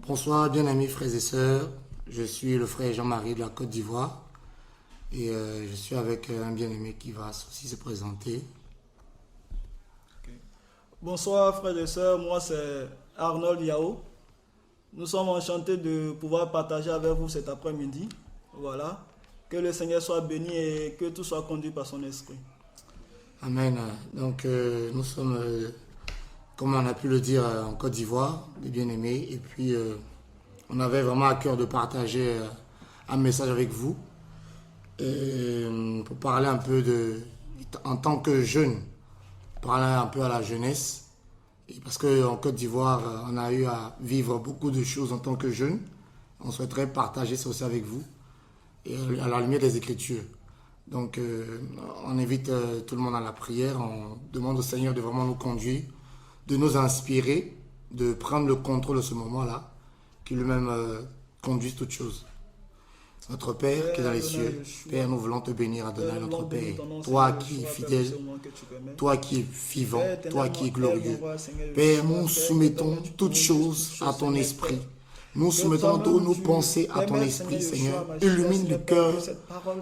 Bonsoir, bien-amis frères et sœurs. Je suis le frère Jean-Marie de la Côte d'Ivoire et je suis avec un bien-aimé qui va aussi se présenter. Bonsoir frères et sœurs, moi c'est Arnold Yao. Nous sommes enchantés de pouvoir partager avec vous cet après-midi. Voilà. Que le Seigneur soit béni et que tout soit conduit par son esprit. Amen. Donc nous sommes, comme on a pu le dire, en Côte d'Ivoire, des bien-aimés. Et puis on avait vraiment à cœur de partager un message avec vous pour parler un peu en tant que jeune, parler un peu à la jeunesse. Et parce qu'en Côte d'Ivoire, on a eu à vivre beaucoup de choses en tant que jeune. On souhaiterait partager ça aussi avec vous, et à la lumière des Écritures. Donc, on invite tout le monde à la prière. On demande au Seigneur de vraiment nous conduire, de nous inspirer, de prendre le contrôle de ce moment-là, qu'il lui-même conduise toutes choses. Notre Père qui est dans les cieux, Père, nous voulons te bénir, Adonai, notre Père. Toi qui es fidèle, toi qui es vivant, toi qui es glorieux. Père, nous soumettons toutes choses à ton esprit. Nous soumettons toutes nos pensées à ton esprit, Seigneur. Illumine le cœur,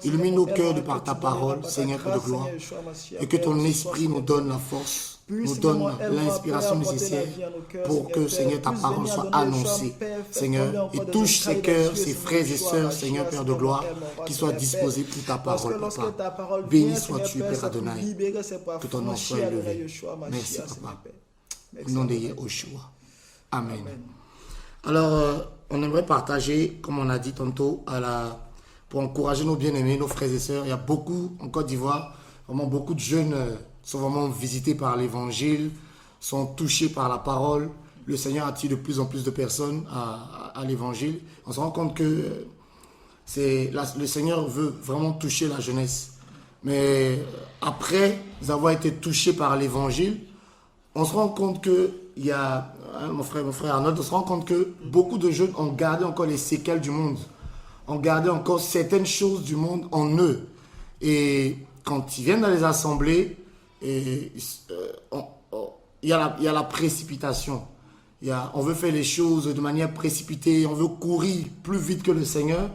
illumine nos cœurs de par ta parole, Seigneur, de gloire. Et que ton esprit nous donne la force, nous donne l'inspiration nécessaire pour que, Seigneur, ta parole soit annoncée, Seigneur, et touche ces cœurs, ces frères et sœurs, Seigneur, Père de gloire, qui soient disposés pour ta parole, Papa. Béni sois-tu, Père Adonai, que ton nom soit élevé. Merci, Papa. Au nom de Yeshua. Amen. Alors, on aimerait partager, comme on a dit tantôt, pour encourager nos bien-aimés, nos frères et sœurs. Il y a beaucoup, en Côte d'Ivoire, vraiment beaucoup de jeunes sont vraiment visités par l'évangile, sont touchés par la parole. Le Seigneur attire de plus en plus de personnes à l'évangile. On se rend compte que le Seigneur veut vraiment toucher la jeunesse. Mais après avoir été touchés par l'évangile, on se rend compte que il y a, mon frère Arnold, on se rend compte que beaucoup de jeunes ont gardé encore les séquelles du monde, ont gardé encore certaines choses du monde en eux. Et quand ils viennent dans les assemblées, il y a la précipitation. On veut faire les choses de manière précipitée, on veut courir plus vite que le Seigneur.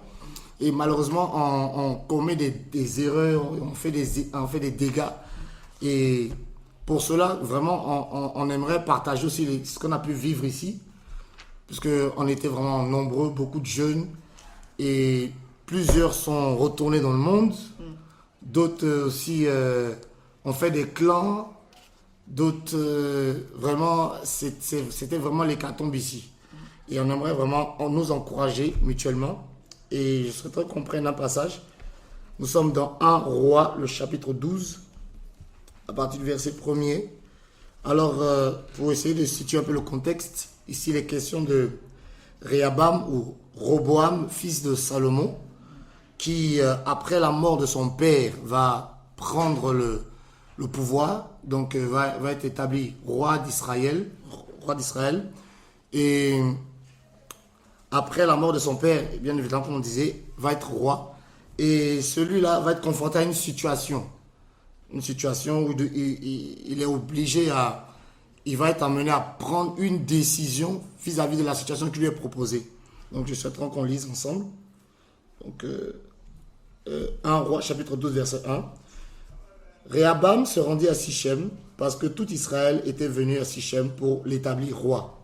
Et malheureusement, on commet des erreurs, on fait des dégâts. Et pour cela, vraiment, on aimerait partager aussi ce qu'on a pu vivre ici, puisqu'on était vraiment nombreux, beaucoup de jeunes, et plusieurs sont retournés dans le monde, d'autres aussi ont fait des clans, d'autres, vraiment, c'était vraiment l'hécatombe ici. Et on aimerait vraiment nous encourager mutuellement, et je souhaiterais qu'on prenne un passage. Nous sommes dans 1 Roi, le chapitre 12, à partir du verset 1er. Alors, pour essayer de situer un peu le contexte, ici il est question de Réhabam ou Roboam, fils de Salomon, qui, après la mort de son père, va prendre le pouvoir, donc va être établi roi d'Israël. Et après la mort de son père, bien évidemment, comme on disait, va être roi. Et celui-là va être confronté à une situation où il est obligé il va être amené à prendre une décision vis-à-vis de la situation qui lui est proposée. Donc je souhaiterais qu'on lise ensemble. Donc 1 Roi chapitre 12 verset 1. Réhabam se rendit à Sichem parce que tout Israël était venu à Sichem pour l'établir roi.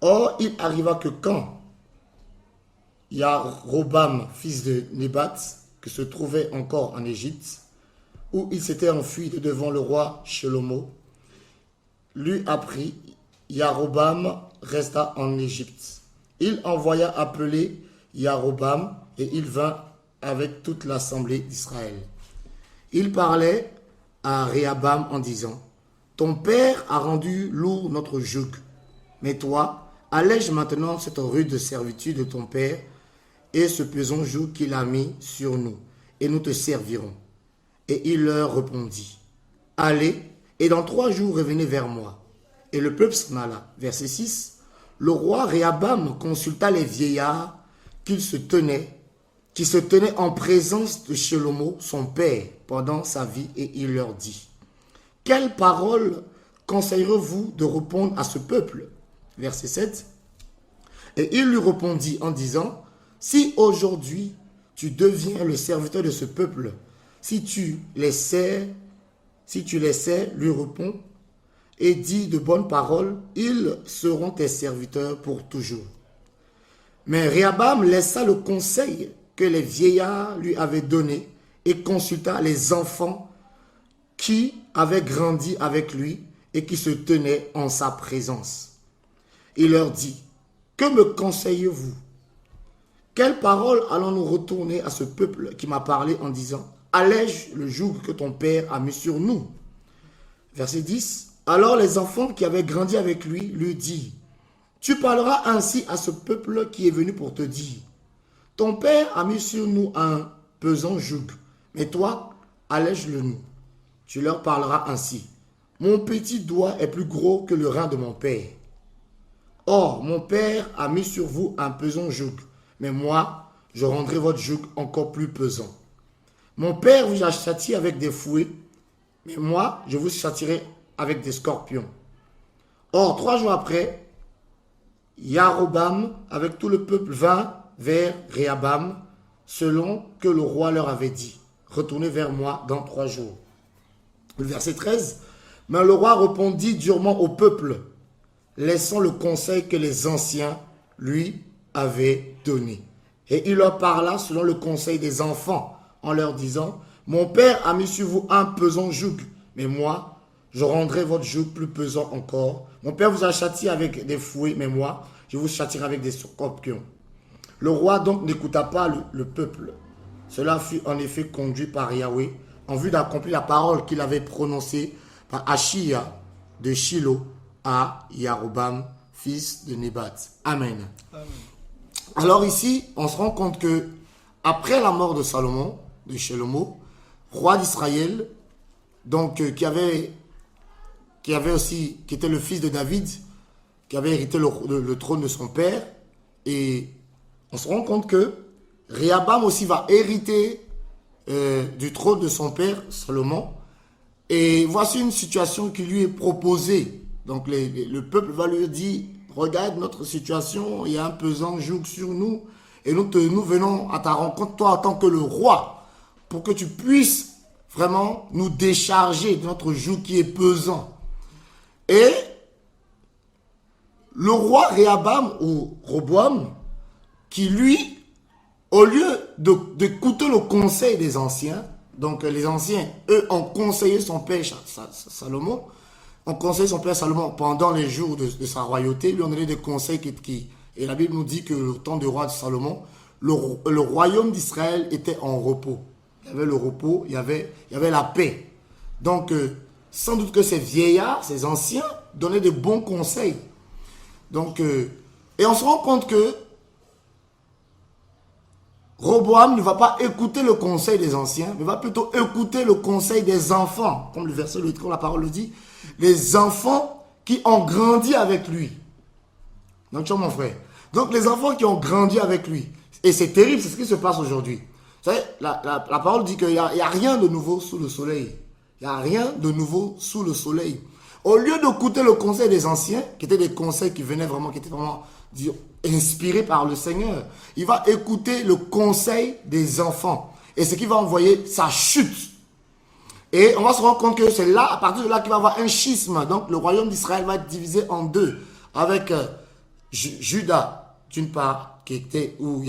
Or il arriva que quand Yaroboam, fils de Nébat, qui se trouvait encore en Égypte, où il s'était enfui de devant le roi Shlomo, lui apprit, Yaroboam resta en Égypte. Il envoya appeler Yaroboam et il vint avec toute l'assemblée d'Israël. Il parlait à Réhabam en disant, « Ton père a rendu lourd notre joug, mais toi, allège maintenant cette rude servitude de ton père et ce pesant joug qu'il a mis sur nous, et nous te servirons. » Et il leur répondit, « Allez, et dans 3 jours revenez vers moi. » Et le peuple s'en alla. Verset 6. Le roi Réhabam consulta les vieillards qui se tenaient en présence de Shlomo, son père, pendant sa vie, et il leur dit, « Quelle parole conseillerez-vous de répondre à ce peuple ?» Verset 7. Et il lui répondit en disant, si aujourd'hui tu deviens le serviteur de ce peuple, si tu les sais, lui répond, et dis de bonnes paroles, ils seront tes serviteurs pour toujours. Mais Réhabam laissa le conseil que les vieillards lui avaient donné et consulta les enfants qui avaient grandi avec lui et qui se tenaient en sa présence. Il leur dit, que me conseillez-vous? Quelle parole allons-nous retourner à ce peuple qui m'a parlé en disant, allège le joug que ton père a mis sur nous? Verset 10. Alors les enfants qui avaient grandi avec lui dirent, tu parleras ainsi à ce peuple qui est venu pour te dire, ton père a mis sur nous un pesant joug, mais toi, allège-le nous. Tu leur parleras ainsi, mon petit doigt est plus gros que le rein de mon père. Or, mon père a mis sur vous un pesant joug, mais moi, je rendrai votre joug encore plus pesant. Mon père vous a châtié avec des fouets, mais moi, je vous châtierai avec des scorpions. Or, 3 jours après, Yaroboam, avec tout le peuple, vint vers Réhabam, selon que le roi leur avait dit. Retournez vers moi dans 3 jours. Le verset 13. Mais le roi répondit durement au peuple, laissant le conseil que les anciens lui avaient donné. Et il leur parla selon le conseil des enfants, en leur disant, mon père a mis sur vous un pesant joug, mais moi, je rendrai votre joug plus pesant encore. Mon père vous a châtié avec des fouets, mais moi, je vous châtierai avec des scorpions. Le roi donc n'écouta pas le peuple. Cela fut en effet conduit par Yahweh, en vue d'accomplir la parole qu'il avait prononcée par Achia de Shilo à Yaroboam, fils de Nébat. Amen. Amen. Alors ici, on se rend compte que après la mort de Salomon, de Shelomo, roi d'Israël, donc qui était le fils de David, qui avait hérité le trône de son père, et on se rend compte que Réhabam aussi va hériter du trône de son père, Salomon, et voici une situation qui lui est proposée. Donc le peuple va lui dire, regarde notre situation, il y a un pesant joug sur nous, et nous venons à ta rencontre, toi en tant que le roi, pour que tu puisses vraiment nous décharger de notre joug qui est pesant. Et le roi Réhabam ou Roboam, qui lui, au lieu d'écouter le conseil des anciens, donc les anciens, eux, ont conseillé son père Salomon, pendant les jours de sa royauté, lui ont donné des conseils et la Bible nous dit que le temps du roi de Salomon, le royaume d'Israël était en repos. Il y avait le repos, il y avait la paix. Donc, sans doute que ces vieillards, ces anciens, donnaient de bons conseils. Donc, et on se rend compte que Roboam ne va pas écouter le conseil des anciens, mais va plutôt écouter le conseil des enfants. Comme le verset, comme la parole le dit, les enfants qui ont grandi avec lui. Donc, tu vois mon frère. Donc, les enfants qui ont grandi avec lui. Et c'est terrible, c'est ce qui se passe aujourd'hui. Vous savez, la parole dit qu'il n'y a rien de nouveau sous le soleil. Il n'y a rien de nouveau sous le soleil. Au lieu d'écouter le conseil des anciens, qui étaient des conseils qui étaient vraiment inspirés par le Seigneur, il va écouter le conseil des enfants. Et ce qui va envoyer sa chute. Et on va se rendre compte que c'est là, à partir de là, qu'il va y avoir un schisme. Donc le royaume d'Israël va être divisé en deux. Avec Juda, d'une part, qui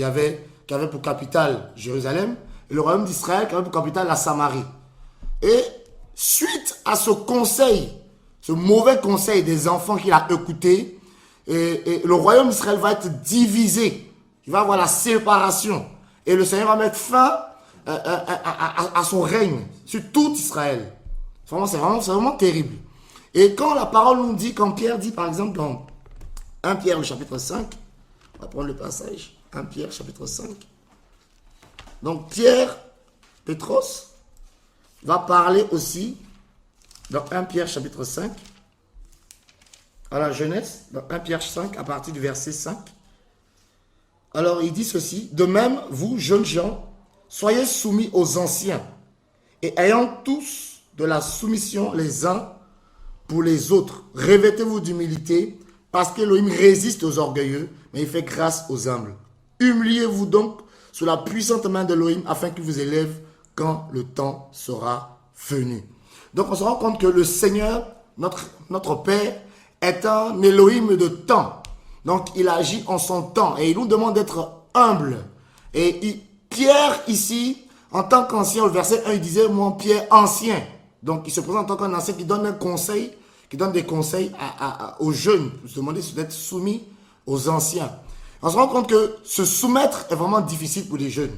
avait pour capitale Jérusalem, et le royaume d'Israël qui avait pour capitale la Samarie. Et suite à ce conseil, ce mauvais conseil des enfants qu'il a écouté, et le royaume d'Israël va être divisé. Il va y avoir la séparation. Et le Seigneur va mettre fin à son règne sur tout Israël. C'est vraiment terrible. Et quand la parole nous dit, quand Pierre dit par exemple dans 1 Pierre le chapitre 5, on va prendre le passage, 1 Pierre chapitre 5. Donc Pierre, Pétros, va parler aussi dans 1 Pierre chapitre 5, à la jeunesse, dans 1 Pierre 5, à partir du verset 5. Alors il dit ceci, de même, vous, jeunes gens, soyez soumis aux anciens, et ayant tous de la soumission les uns pour les autres, revêtez-vous d'humilité, parce qu'Élohim résiste aux orgueilleux, mais il fait grâce aux humbles. Humiliez-vous donc sous la puissante main d'Élohim afin qu'il vous élève quand le temps sera venu. Donc on se rend compte que le Seigneur, notre Père, est un Élohim de temps. Donc il agit en son temps et il nous demande d'être humble. Et Pierre ici, en tant qu'ancien, au verset 1, il disait, moi Pierre, ancien. Donc il se présente en tant qu'un ancien qui donne un conseil, qui donne des conseils aux jeunes, pour se demander d'être soumis aux anciens. On se rend compte que se soumettre est vraiment difficile pour les jeunes.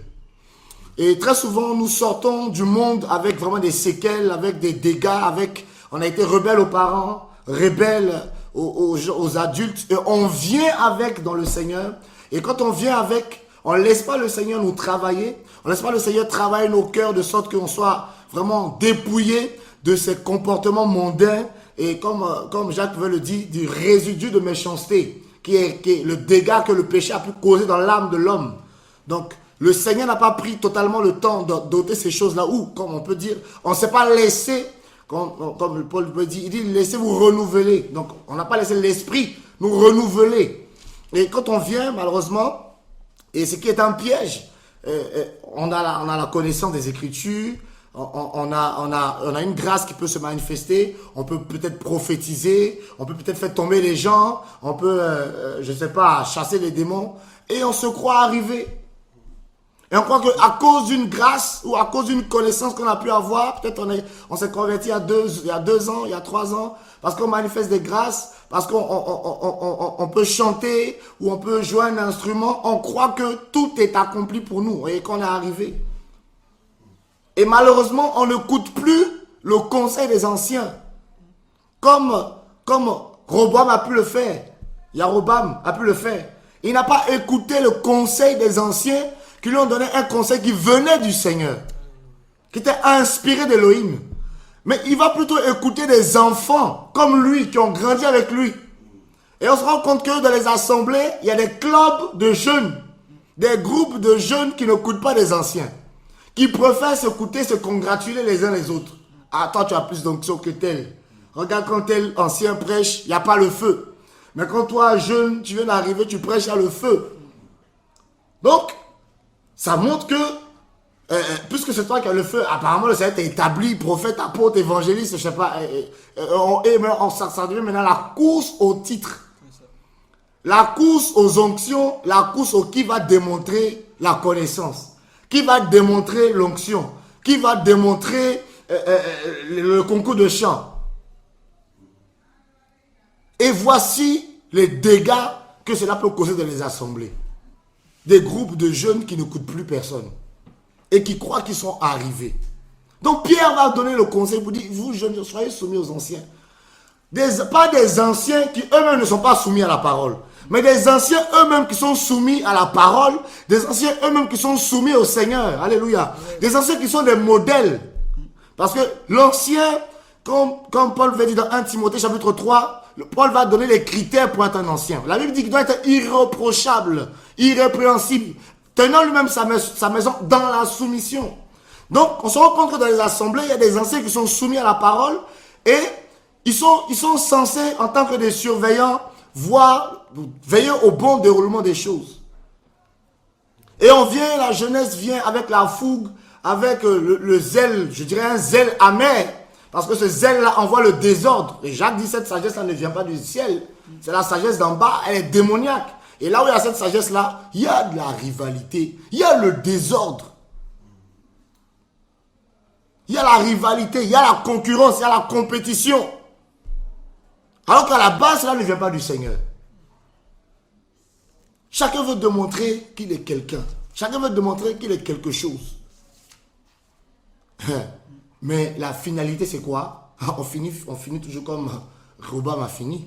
Et très souvent, nous sortons du monde avec vraiment des séquelles, avec des dégâts, on a été rebelles aux parents, rebelles aux adultes, et on vient avec dans le Seigneur. Et quand on vient avec, on ne laisse pas le Seigneur nous travailler, on ne laisse pas le Seigneur travailler nos cœurs de sorte qu'on soit vraiment dépouillé de ces comportements mondains, et comme Jacques veut le dire, du résidu de méchanceté, qui est le dégât que le péché a pu causer dans l'âme de l'homme. Donc, le Seigneur n'a pas pris totalement le temps d'ôter ces choses-là, ou, comme on peut dire, on ne s'est pas laissé, comme Paul peut dire, il dit, laissez-vous renouveler. Donc, on n'a pas laissé l'esprit nous renouveler. Et quand on vient, malheureusement, et ce qui est un piège, on a la connaissance des Écritures, on a une grâce qui peut se manifester, on peut peut-être prophétiser, on peut peut-être faire tomber les gens, on peut, je ne sais pas, chasser les démons, et on se croit arrivé. Et on croit qu'à cause d'une grâce ou à cause d'une connaissance qu'on a pu avoir, peut-être on s'est converti il y a 2 ans, il y a 3 ans, parce qu'on manifeste des grâces, parce qu'on peut chanter ou on peut jouer un instrument, on croit que tout est accompli pour nous et qu'on est arrivé. Et malheureusement, on n'écoute plus le conseil des anciens. Comme Roboam a pu le faire. Yaroboam a pu le faire. Il n'a pas écouté le conseil des anciens qui lui ont donné un conseil qui venait du Seigneur, qui était inspiré d'Élohim. Mais il va plutôt écouter des enfants comme lui, qui ont grandi avec lui. Et on se rend compte que dans les assemblées, il y a des clubs de jeunes, des groupes de jeunes qui n'écoutent pas des anciens, qui préfèrent s'écouter, se congratuler les uns les autres. Ah, toi, tu as plus d'onction que tel. Regarde quand tel ancien prêche, il n'y a pas le feu. Mais quand toi, jeune, tu viens d'arriver, tu prêches à le feu. Donc, ça montre que, puisque c'est toi qui as le feu, apparemment le Seigneur t'a établi, prophète, apôtre, évangéliste, je sais pas, ça devient maintenant la course au titre. La course aux onctions, la course au qui va démontrer la connaissance, qui va démontrer l'onction, qui va démontrer le concours de chant. Et voici les dégâts que cela peut causer dans les assemblées. Des groupes de jeunes qui n'écoutent plus personne et qui croient qu'ils sont arrivés. Donc Pierre va donner le conseil pour dire, vous jeunes, soyez soumis aux anciens. Pas des anciens qui eux-mêmes ne sont pas soumis à la parole, mais des anciens eux-mêmes qui sont soumis à la parole, des anciens eux-mêmes qui sont soumis au Seigneur. Alléluia. Des anciens qui sont des modèles. Parce que l'ancien, comme Paul veut dire dans 1 Timothée chapitre 3, Paul va donner les critères pour être un ancien. La Bible dit qu'il doit être irréprochable, irrépréhensible, tenant lui-même sa maison dans la soumission. Donc, on se rend compte que dans les assemblées, il y a des anciens qui sont soumis à la parole et ils sont censés, en tant que des surveillants, veiller au bon déroulement des choses. Et la jeunesse vient avec la fougue, avec le zèle, je dirais un zèle amer. Parce que ce zèle-là envoie le désordre. Et Jacques dit, cette sagesse-là ne vient pas du ciel. C'est la sagesse d'en bas, elle est démoniaque. Et là où il y a cette sagesse-là, il y a de la rivalité. Il y a le désordre. Il y a la rivalité, il y a la concurrence, il y a la compétition. Alors qu'à la base, cela ne vient pas du Seigneur. Chacun veut démontrer qu'il est quelqu'un. Chacun veut démontrer qu'il est quelque chose. Mais la finalité, c'est quoi? On finit toujours comme Roboam a fini.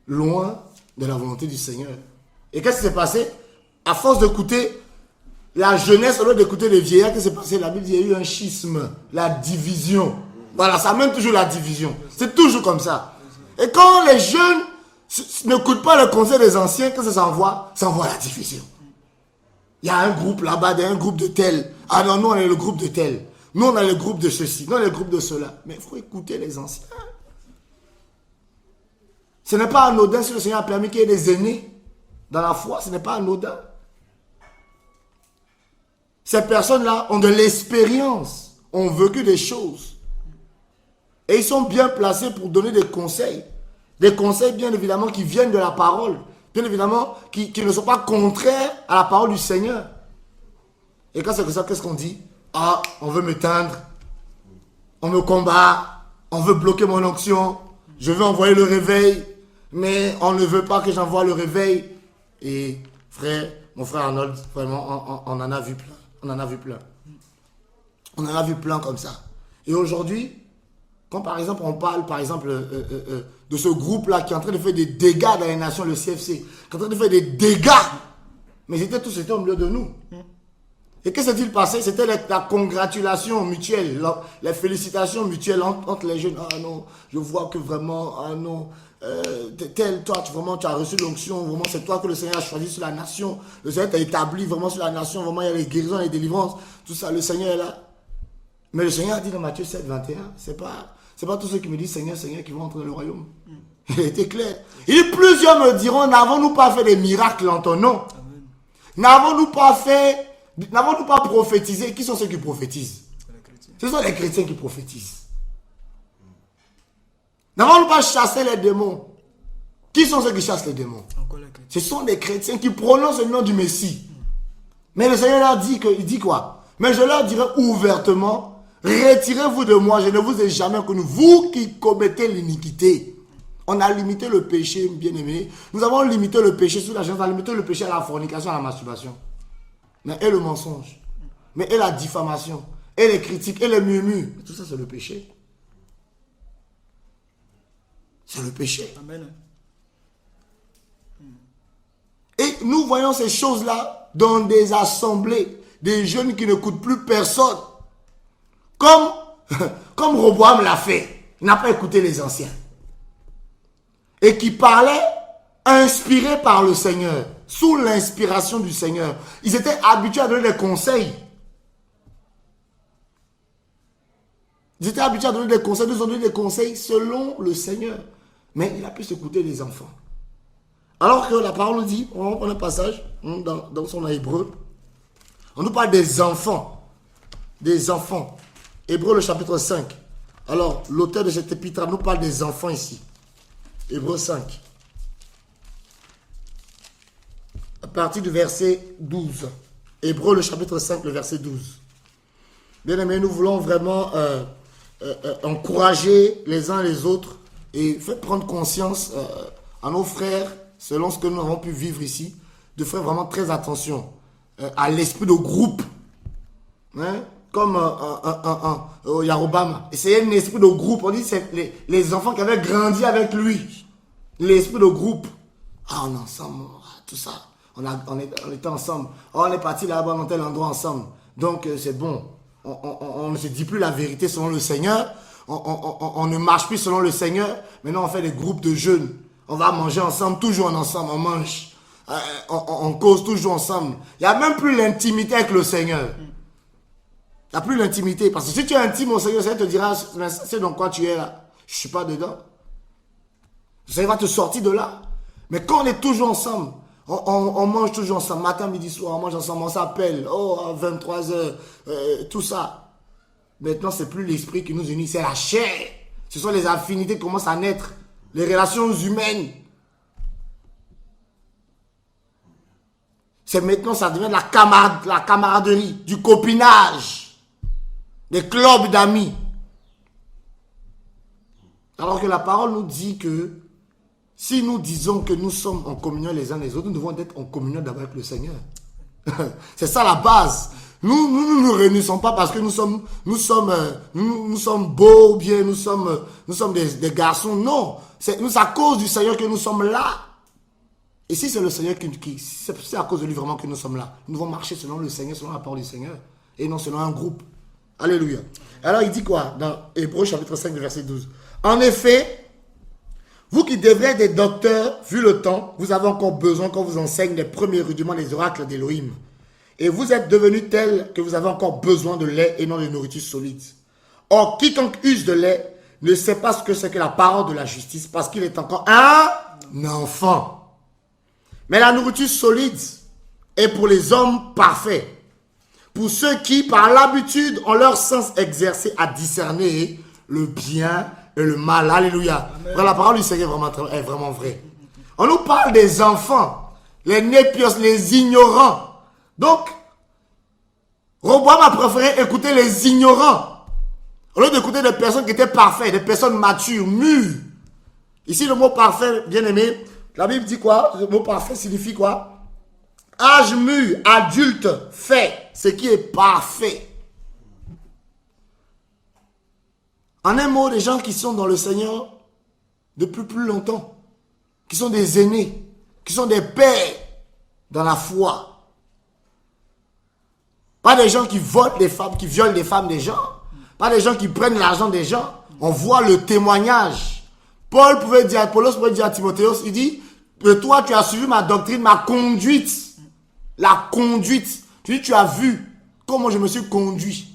Loin de la volonté du Seigneur. Et qu'est-ce qui s'est passé? À force d'écouter la jeunesse, au lieu d'écouter les vieillards, qu'est-ce qui s'est passé? La Bible dit qu'il y a eu un schisme, la division. Voilà, ça mène toujours la division. C'est toujours comme ça. Et quand les jeunes n'écoutent pas le conseil des anciens, qu'est-ce que ça envoie? Ça envoie la division. Il y a un groupe là-bas, il y a un groupe de tel. Ah non, nous on est le groupe de tel. Nous, on a le groupe de ceci, nous, on a le groupe de cela. Mais il faut écouter les anciens. Ce n'est pas anodin si le Seigneur a permis qu'il y ait des aînés dans la foi. Ce n'est pas anodin. Ces personnes-là ont de l'expérience, ont vécu des choses. Et ils sont bien placés pour donner des conseils. Des conseils, bien évidemment, qui viennent de la parole. Bien évidemment, qui ne sont pas contraires à la parole du Seigneur. Et quand c'est comme ça, qu'est-ce qu'on dit? Ah, on veut m'éteindre. On me combat. On veut bloquer mon onction. Je veux envoyer le réveil. Mais on ne veut pas que j'envoie le réveil. Et frère, mon frère Arnold, vraiment, on en a vu plein. On en a vu plein. On en a vu plein comme ça. Et aujourd'hui, quand par exemple on parle par exemple de ce groupe-là qui est en train de faire des dégâts dans les nations, le CFC, qui est en train de faire des dégâts, mais c'était au milieu de nous. Et qu'est-ce qui s'est passé? C'était la congratulation mutuelle, les félicitations mutuelles entre les jeunes. Ah non, je vois que vraiment, ah non, toi, tu as reçu l'onction, vraiment c'est toi que le Seigneur a choisi sur la nation. Le Seigneur t'a établi vraiment sur la nation, vraiment il y a les guérisons, les délivrances, tout ça, le Seigneur est là. Mais le Seigneur a dit dans Matthieu 7, 21, c'est pas tous ceux qui me disent Seigneur, Seigneur qui vont entrer dans le royaume. Il a été clair. Il dit, plusieurs me diront, n'avons-nous pas fait des miracles en ton nom? N'avons-nous pas prophétisé? Qui sont ceux qui prophétisent? Ce sont les chrétiens qui prophétisent. N'avons-nous pas chassé les démons? Qui sont ceux qui chassent les démons? Ce sont des chrétiens qui prononcent le nom du Messie. Mais le Seigneur leur dit il dit quoi? Mais je leur dirai ouvertement, retirez-vous de moi, je ne vous ai jamais connu, vous qui commettez l'iniquité. On a limité le péché, bien aimé. Nous avons limité le péché sous la jeunesse, on a limité le péché à la fornication, à la masturbation. Mais et le mensonge, mais et la diffamation, et les critiques, et les murmures. Tout ça, c'est le péché. C'est le péché. Amen. Et nous voyons ces choses-là dans des assemblées, des jeunes qui n'écoutent plus personne. Comme Roboam l'a fait. Il n'a pas écouté les anciens. Et qui parlait inspiré par le Seigneur, sous l'inspiration du Seigneur. Ils étaient habitués à donner des conseils. Ils étaient habitués à donner des conseils. Nous ont donné des conseils selon le Seigneur. Mais il a pu s'écouter les enfants. Alors que la parole nous dit, on prend un passage dans son hébreu. On nous parle des enfants. Des enfants. Hébreu le chapitre 5. Alors, l'auteur de cet épître nous parle des enfants ici. Hébreu 5. À partir du verset 12. Hébreu le chapitre 5, le verset 12. Bien aimés, nous voulons vraiment encourager les uns les autres et faire prendre conscience à nos frères, selon ce que nous avons pu vivre ici, de faire vraiment très attention à l'esprit de groupe. Hein? Comme Yarobam. Et c'est un esprit de groupe. On dit que c'est les enfants qui avaient grandi avec lui. L'esprit de groupe. Ah, on est ensemble. Tout ça. On était ensemble. Oh, on est parti là-bas dans tel endroit ensemble. Donc, c'est bon. On ne se dit plus la vérité selon le Seigneur. On ne marche plus selon le Seigneur. Maintenant, on fait des groupes de jeunes. On va manger ensemble, toujours ensemble. On mange. On cause toujours ensemble. Il n'y a même plus l'intimité avec le Seigneur. Il n'y a plus l'intimité. Parce que si tu es intime au Seigneur, le Seigneur te dira, c'est dans quoi tu es là. Je ne suis pas dedans. Le Seigneur va te sortir de là. Mais quand on est toujours ensemble, on mange toujours ensemble, matin, midi, soir, on mange ensemble, on s'appelle, à 23h, tout ça. Maintenant, c'est plus l'esprit qui nous unit, c'est la chair. Ce sont les affinités qui commencent à naître, les relations humaines. C'est maintenant, ça devient la camaraderie, du copinage. Des clubs d'amis. Alors que la parole nous dit que si nous disons que nous sommes en communion les uns les autres, nous devons être en communion d'abord avec le Seigneur. C'est ça la base. Nous ne nous réunissons pas parce que nous sommes beaux, bien, nous sommes des garçons. Non, c'est à cause du Seigneur que nous sommes là. Et si c'est le Seigneur c'est à cause de lui vraiment que nous sommes là. Nous devons marcher selon le Seigneur, selon la parole du Seigneur, et non selon un groupe. Alléluia. Alors il dit quoi dans Hébreux chapitre 5 verset 12? En effet, vous qui devrez être des docteurs, vu le temps, vous avez encore besoin qu'on vous enseigne les premiers rudiments des oracles d'Élohim. Et vous êtes devenus tels que vous avez encore besoin de lait et non de nourriture solide. Or, quiconque use de lait ne sait pas ce que c'est que la parole de la justice parce qu'il est encore un enfant. Mais la nourriture solide est pour les hommes parfaits, pour ceux qui, par l'habitude, ont leur sens exercé à discerner le bien et le mal. Alléluia. La parole du Seigneur est vraiment vraie. On nous parle des enfants, les népios, les ignorants. Donc, Roboam a préféré écouter les ignorants au lieu d'écouter des personnes qui étaient parfaites, des personnes matures, mûres. Ici, le mot parfait, bien aimé, la Bible dit quoi? Le mot parfait signifie quoi? Âge mûr, adulte, fait, ce qui est parfait. En un mot, les gens qui sont dans le Seigneur depuis plus longtemps, qui sont des aînés, qui sont des pères dans la foi. Pas des gens qui votent les femmes, qui violent les femmes des gens. Pas des gens qui prennent l'argent des gens. On voit le témoignage. Apollos pouvait dire à Timothée, il dit, toi tu as suivi ma doctrine, ma conduite. La conduite. Tu as vu comment je me suis conduit.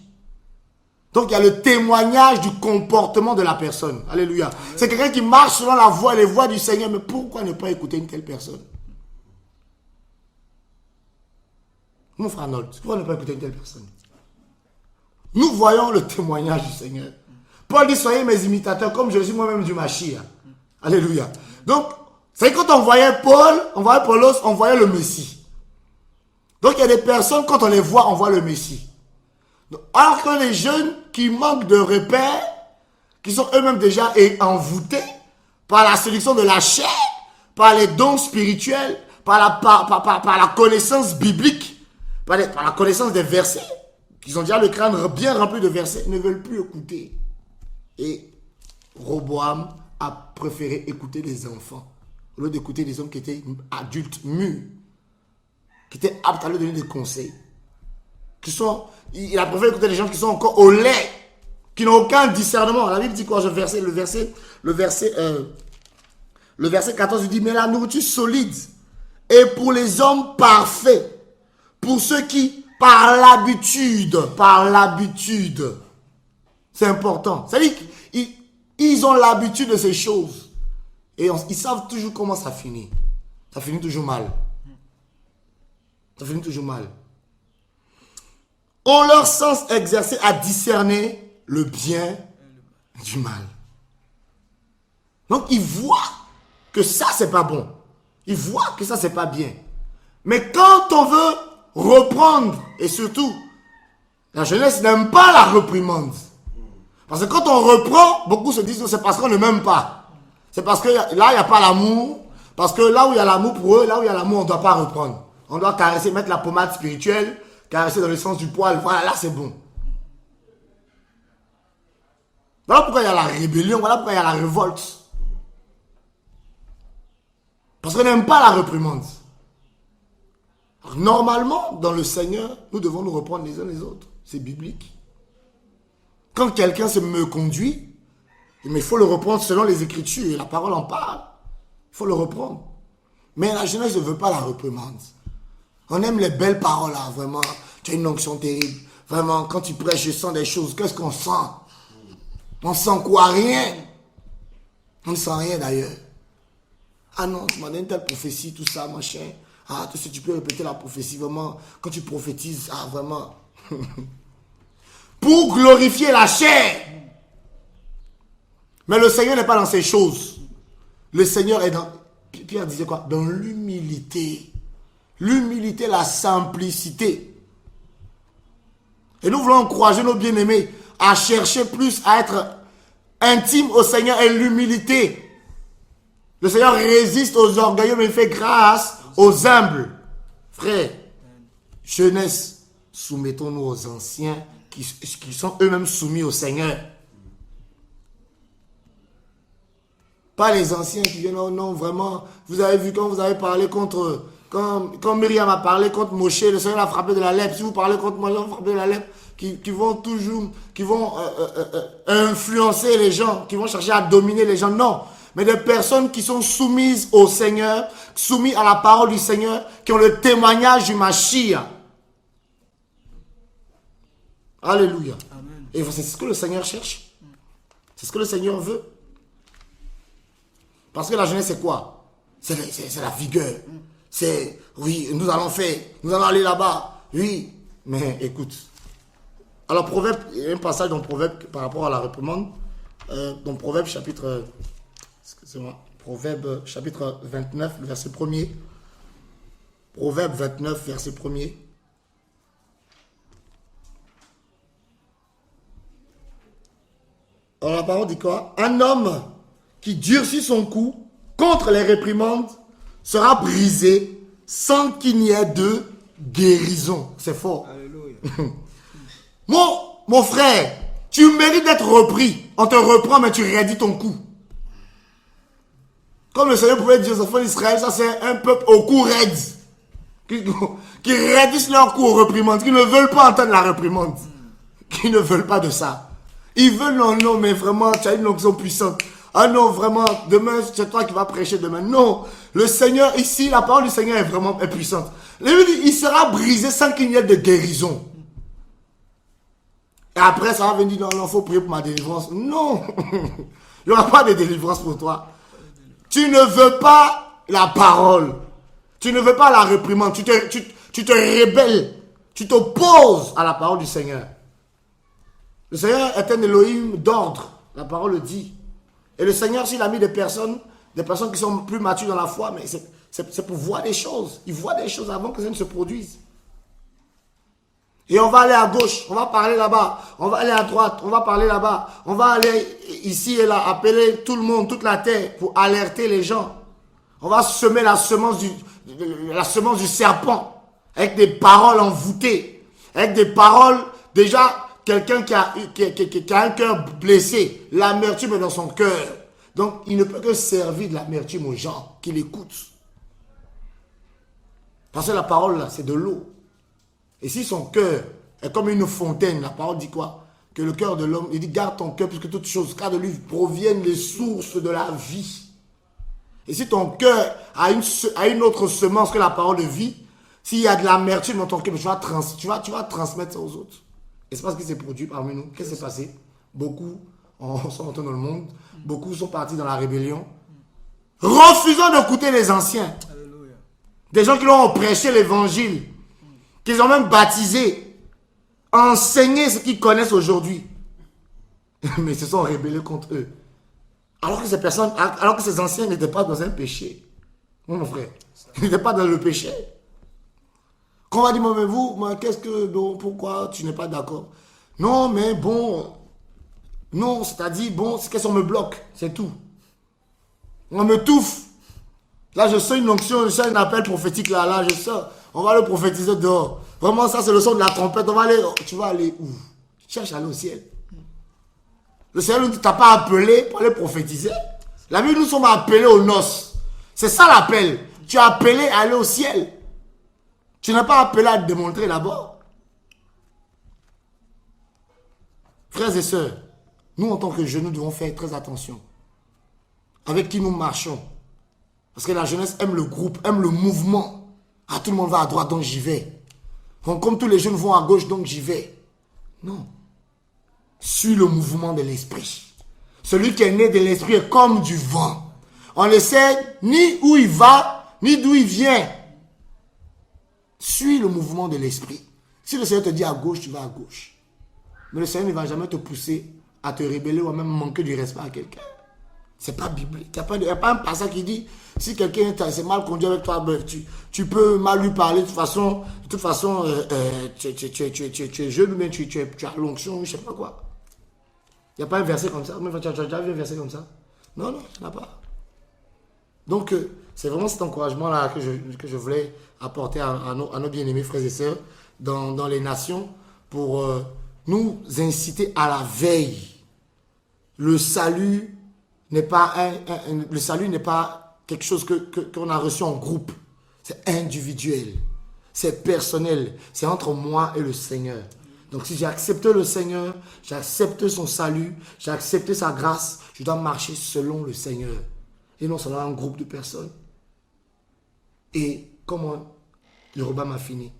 Donc il y a le témoignage du comportement de la personne. Alléluia. C'est quelqu'un qui marche selon la voie et les voies du Seigneur. Mais pourquoi ne pas écouter une telle personne? Mon frère Nold, pourquoi ne pas écouter une telle personne? Nous voyons le témoignage du Seigneur. Paul dit, soyez mes imitateurs comme je suis moi-même du Mashiach. Alléluia. Donc, c'est quand on voyait Paul, on voyait Apollos, on voyait le Messie. Donc il y a des personnes, quand on les voit, on voit le Messie. Alors que les jeunes qui manquent de repères, qui sont eux-mêmes déjà envoûtés par la séduction de la chair, par les dons spirituels, par la connaissance biblique, par la connaissance des versets, qui ont déjà le crâne bien rempli de versets, ne veulent plus écouter. Et Roboam a préféré écouter les enfants, au lieu d'écouter les hommes qui étaient adultes, mûrs, qui étaient aptes à leur donner des conseils. Il a préféré écouter les gens qui sont encore au lait, qui n'ont aucun discernement. La Bible dit quoi? Le verset 14, il dit, mais la nourriture solide est pour les hommes parfaits, pour ceux qui, par l'habitude, c'est important. C'est-à-dire qu'ils ont l'habitude de ces choses. Et ils savent toujours comment ça finit. Ça finit toujours mal. Ça finit toujours mal. Ont leur sens exercé à discerner le bien du mal. Donc ils voient que ça c'est pas bon. Ils voient que ça c'est pas bien. Mais quand on veut reprendre, et surtout, la jeunesse n'aime pas la réprimande. Parce que quand on reprend, beaucoup se disent que c'est parce qu'on ne m'aime pas. C'est parce que là il n'y a pas l'amour. Parce que là où il y a l'amour pour eux, là où il y a l'amour, on ne doit pas reprendre. On doit caresser, mettre la pommade spirituelle, caresser dans le sens du poil. Voilà, là c'est bon. Voilà pourquoi il y a la rébellion, voilà pourquoi il y a la révolte. Parce qu'on n'aime pas la réprimande. Alors, normalement, dans le Seigneur, nous devons nous reprendre les uns les autres. C'est biblique. Quand quelqu'un se me conduit, mais il faut le reprendre selon les Écritures, et la parole en parle. Il faut le reprendre. Mais la jeunesse ne veut pas la réprimande. On aime les belles paroles, là, vraiment. Tu as une onction terrible. Vraiment, quand tu prêches, je sens des choses. Qu'est-ce qu'on sent? On sent quoi? Rien. On ne sent rien d'ailleurs. Ah non, tu m'as donné une telle prophétie, tout ça, machin. Ah, tu sais, tu peux répéter la prophétie, vraiment. Quand tu prophétises, ah, vraiment. Pour glorifier la chair. Mais le Seigneur n'est pas dans ces choses. Le Seigneur est dans... Pierre disait quoi? Dans l'humilité. L'humilité, la simplicité. Et nous voulons encourager nos bien-aimés à chercher plus à être intimes au Seigneur et l'humilité. Le Seigneur résiste aux orgueilleux, mais il fait grâce aux humbles. Frère, jeunesse, soumettons-nous aux anciens qui sont eux-mêmes soumis au Seigneur. Pas les anciens qui viennent, oh non, vraiment, vous avez vu quand vous avez parlé contre... Quand Myriam a parlé contre Moshe, le Seigneur l'a frappé de la lèpre. Si vous parlez contre moi, vous frappez de la lèpre. Qui vont toujours, influencer les gens, qui vont chercher à dominer les gens. Non, mais des personnes qui sont soumises au Seigneur, soumises à la parole du Seigneur, qui ont le témoignage du Mashiach. Alléluia. Amen. Et c'est ce que le Seigneur cherche. C'est ce que le Seigneur veut. Parce que la jeunesse, c'est quoi? C'est la vigueur. C'est, oui, nous allons faire, nous allons aller là-bas. Oui, mais écoute. Alors, Proverbe, il y a un passage dans Proverbe par rapport à la réprimande. Dans Proverbe chapitre... Excusez-moi. Proverbe chapitre 29, le verset 1er. Proverbe 29, verset 1er. Alors, la parole dit quoi? Un homme qui durcit son cou contre les réprimandes sera brisé sans qu'il n'y ait de guérison. C'est fort. Alléluia. Mon frère, tu mérites d'être repris. On te reprend, mais tu raidis ton cou. Comme le Seigneur pouvait dire aux enfants d'Israël, ça c'est un peuple au cou raide. Qui raidissent leur cou aux réprimandes, qui ne veulent pas entendre la réprimande. Qui ne veulent pas de ça. Ils veulent, non, mais vraiment, tu as une onction puissante. Ah non, vraiment, demain, c'est toi qui vas prêcher demain. Non, le Seigneur, ici, la parole du Seigneur est vraiment puissante. Il sera brisé sans qu'il n'y ait de guérison. Et après, ça va venir, non, il faut prier pour ma délivrance. Non, il n'y aura pas de délivrance pour toi. Tu ne veux pas la parole. Tu ne veux pas la réprimande. Tu te rébelles. Tu t'opposes à la parole du Seigneur. Le Seigneur est un Elohim d'ordre. La parole le dit. Et le Seigneur, s'il a mis des personnes qui sont plus matures dans la foi, mais c'est pour voir des choses. Il voit des choses avant que ça ne se produise. Et on va aller à gauche, on va parler là-bas. On va aller à droite, on va parler là-bas. On va aller ici et là, appeler tout le monde, toute la terre, pour alerter les gens. On va semer la semence du serpent, avec des paroles envoûtées, avec des paroles, déjà, quelqu'un qui a un cœur blessé, l'amertume est dans son cœur. Donc, il ne peut que servir de l'amertume aux gens qui l'écoutent. Parce que la parole, là, c'est de l'eau. Et si son cœur est comme une fontaine, la parole dit quoi? Que le cœur de l'homme, il dit, garde ton cœur, puisque toutes choses, car de lui proviennent les sources de la vie. Et si ton cœur a une autre semence que la parole de vie, s'il y a de l'amertume dans ton cœur, tu vas transmettre ça aux autres. Et c'est pas ce qui s'est produit parmi nous. Qu'est-ce qui s'est passé? Beaucoup sont entrés dans le monde. Beaucoup sont partis dans la rébellion. Refusant d'écouter les anciens. Alléluia. Des gens qui leur ont prêché l'évangile. Qu'ils ont même baptisé. Enseigné ce qu'ils connaissent aujourd'hui. Mais ils se sont rébellés contre eux. Alors que ces anciens n'étaient pas dans un péché. Mon frère. Ils n'étaient pas dans le péché. Quand on va dire, mais vous, pourquoi tu n'es pas d'accord? Non, mais bon, non, c'est-à-dire, bon, c'est qu'on me bloque, c'est tout. On me touffe. Là, je sens une onction, je sens un appel prophétique là, je sens. On va le prophétiser dehors. Vraiment, ça, c'est le son de la trompette. On va aller, tu vas aller où? Cherche à aller au ciel. Le Seigneur ne t'a pas appelé pour aller prophétiser. La Bible, nous sommes appelés aux noces. C'est ça l'appel. Tu es appelé à aller au ciel. Tu n'es pas appelé à te démontrer d'abord. Frères et sœurs, nous en tant que jeunes, nous devons faire très attention. Avec qui nous marchons. Parce que la jeunesse aime le groupe, aime le mouvement. Ah, tout le monde va à droite, donc j'y vais. Donc, comme tous les jeunes vont à gauche, donc j'y vais. Non. Suis le mouvement de l'esprit. Celui qui est né de l'esprit est comme du vent. On ne sait ni où il va, ni d'où il vient. Suis le mouvement de l'esprit. Si le Seigneur te dit à gauche, tu vas à gauche. Mais le Seigneur ne va jamais te pousser à te rébeller ou à même manquer du respect à quelqu'un. C'est pas biblique. Il n'y a pas un passage qui dit, si quelqu'un s'est mal conduit avec toi, tu peux mal lui parler. De toute façon, tu es jeune ou bien tu as l'onction, je ne sais pas quoi. Il n'y a pas un verset comme ça. Tu as déjà vu un verset comme ça? Non, il n'y en a pas. Donc, c'est vraiment cet encouragement-là que je voulais apporter à nos bien-aimés frères et sœurs dans les nations pour nous inciter à la veille. Le salut n'est pas quelque chose qu'on a reçu en groupe. C'est individuel. C'est personnel. C'est entre moi et le Seigneur. Donc si j'ai accepté le Seigneur, j'ai accepté son salut, j'ai accepté sa grâce, je dois marcher selon le Seigneur. Et non seulement un groupe de personnes. Et comment Yoruba m'a fini?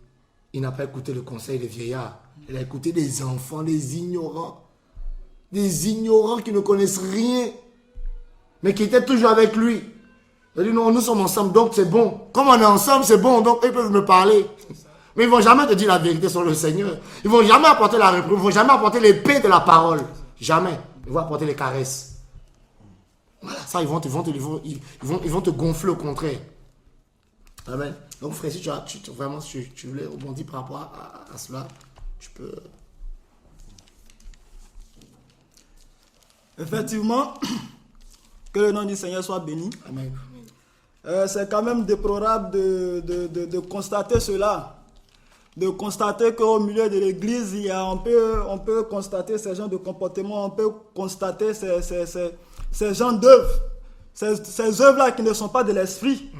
Il n'a pas écouté le conseil des vieillards. Il a écouté des enfants, des ignorants. des ignorants qui ne connaissent rien, mais qui étaient toujours avec lui. Il a dit non, nous sommes ensemble, donc c'est bon. Comme on est ensemble, c'est bon, donc ils peuvent me parler. Mais ils ne vont jamais te dire la vérité sur le Seigneur. Ils ne vont jamais apporter la réponse, ils ne vont jamais apporter l'épée de la parole. Jamais. Ils vont apporter les caresses. Voilà, ça, ils vont te gonfler au contraire. Amen. Donc, frère, si vraiment, tu voulais rebondir par rapport à cela, tu peux. Effectivement, que le nom du Seigneur soit béni. Amen. C'est quand même déplorable de constater cela. De constater qu'au milieu de l'église, on peut constater ce genre de comportement, on peut constater ces genres d'œuvres. Ces œuvres-là qui ne sont pas de l'esprit.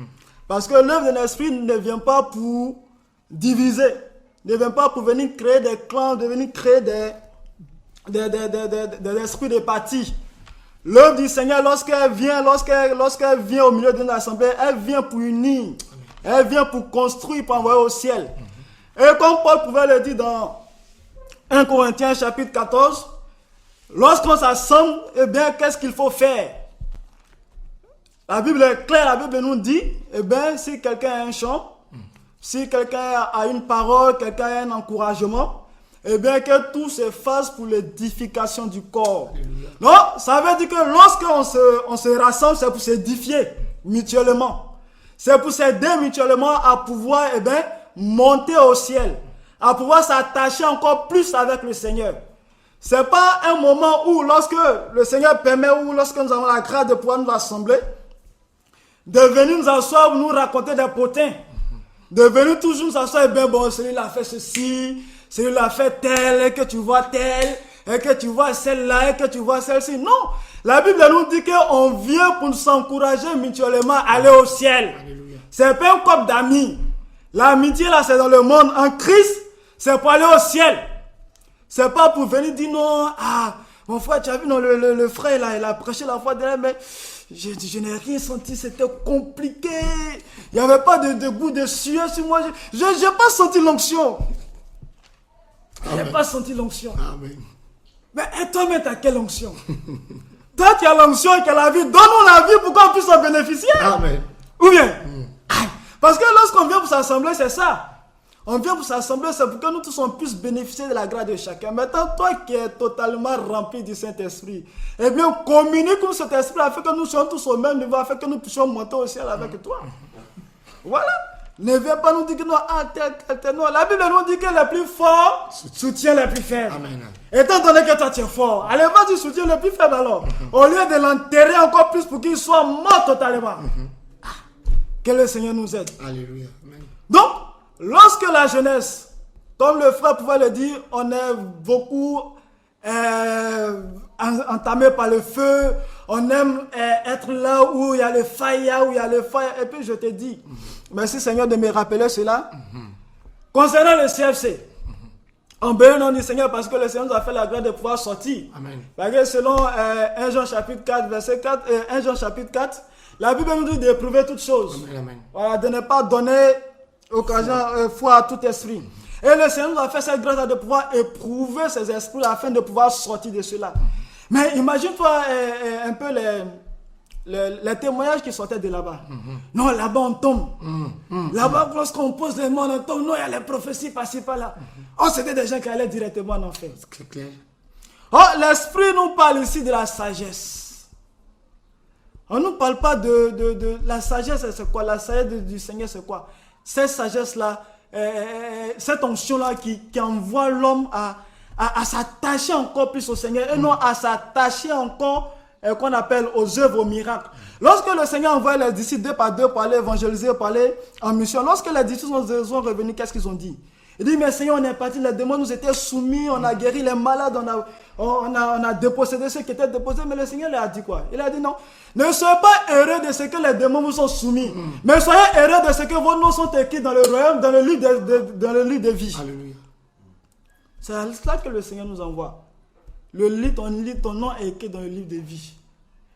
Parce que l'œuvre de l'esprit ne vient pas pour diviser, ne vient pas pour venir créer des clans, de venir créer des esprits de parti. L'œuvre du Seigneur, lorsqu'elle vient au milieu d'une assemblée, elle vient pour unir, elle vient pour construire, pour envoyer au ciel. Et comme Paul pouvait le dire dans 1 Corinthiens chapitre 14, lorsqu'on s'assemble, eh bien, qu'est-ce qu'il faut faire? La Bible est claire, la Bible nous dit, eh bien, si quelqu'un a un chant, si quelqu'un a une parole, quelqu'un a un encouragement, eh bien, que tout se fasse pour l'édification du corps. Alléluia. Non, ça veut dire que lorsqu'on se rassemble, c'est pour s'édifier mutuellement. C'est pour s'aider mutuellement à pouvoir, eh bien, monter au ciel, à pouvoir s'attacher encore plus avec le Seigneur. C'est pas un moment où, lorsque le Seigneur permet, ou lorsque nous avons la grâce de pouvoir nous assembler, de venir nous asseoir, nous raconter des potins, de venir toujours nous asseoir, et bien bon, celui-là a fait ceci, celui-là a fait tel, et que tu vois tel, et que tu vois celle-là, et que tu vois celle-ci. Non, la Bible nous dit qu'on vient pour s'encourager mutuellement à aller au ciel. Alléluia. C'est pas un couple d'amis. L'amitié là, c'est dans le monde. En Christ, c'est pour aller au ciel. C'est pas pour venir dire non, mon frère, tu as vu, non, le frère là, il a prêché la fois dernière, mais je n'ai rien senti, c'était compliqué. Il n'y avait pas de goût de sueur sur moi. Je n'ai pas senti l'onction. Je n'ai pas senti l'onction. Amen. Mais et toi-même, tu as quelle onction? Toi qui as l'onction et qui as la vie, donne-nous la vie pour qu'on puisse en bénéficier. Amen. Ou bien? Parce que lorsqu'on vient pour s'assembler, c'est ça. On vient pour s'assembler, c'est pour que nous tous on puisse bénéficier de la grâce de chacun. Maintenant, toi qui es totalement rempli du Saint-Esprit, eh bien, communique comme cet esprit afin que nous soyons tous au même niveau, afin que nous puissions monter au ciel avec toi. Voilà. Ne viens pas nous dire que non, tel, non. La Bible nous dit que les plus forts soutiennent les plus faibles. Amen. Étant donné que toi tu es fort, allez, vas-y, soutiens les plus faibles alors. Au lieu de l'enterrer encore plus pour qu'il soit mort totalement. Que le Seigneur nous aide. Alléluia. Amen. Donc, lorsque la jeunesse, comme le frère pouvait le dire, on est beaucoup entamé par le feu, on aime être là où il y a le fire, et puis je te dis, merci Seigneur de me rappeler cela. Concernant le CFC, on bénit le nom du Seigneur parce que le Seigneur nous a fait la grâce de pouvoir sortir. Amen. Parce que selon 1 Jean chapitre 4, verset 4, 1 Jean chapitre 4, la Bible nous dit d'éprouver toutes choses. Amen. Voilà, de ne pas donner occasion, foi à tout esprit. Et le Seigneur nous a fait cette grâce de pouvoir éprouver ces esprits afin de pouvoir sortir de cela. Mais imagine-toi un peu les témoignages qui sortaient de là-bas. Non, là-bas on tombe. Là-bas, lorsqu'on pose les mains, on tombe. Non, il y a les prophéties par-ci, par-là. Oh, c'était des gens qui allaient directement en enfer. C'est clair. Oh, l'esprit nous parle ici de la sagesse. On ne nous parle pas de la sagesse, c'est quoi? La sagesse du Seigneur, c'est quoi? Cette sagesse-là, cette onction-là qui envoie l'homme à s'attacher encore plus au Seigneur et non à s'attacher encore, qu'on appelle aux œuvres, aux miracles. Lorsque le Seigneur envoie les disciples 2 par 2 pour aller évangéliser, pour aller en mission, lorsque les disciples sont revenus, qu'est-ce qu'ils ont dit? Ils disent, mais Seigneur, on est parti, les démons nous étaient soumis, on a guéri les malades, on a dépossédé ceux qui étaient déposés, mais le Seigneur leur a dit quoi? Il a dit non, ne soyez pas heureux de ce que les démons vous sont soumis, mais soyez heureux de ce que vos noms sont écrits dans le royaume, dans le livre de vie. Alléluia. C'est à cela que le Seigneur nous envoie. Ton nom est écrit dans le livre de vie.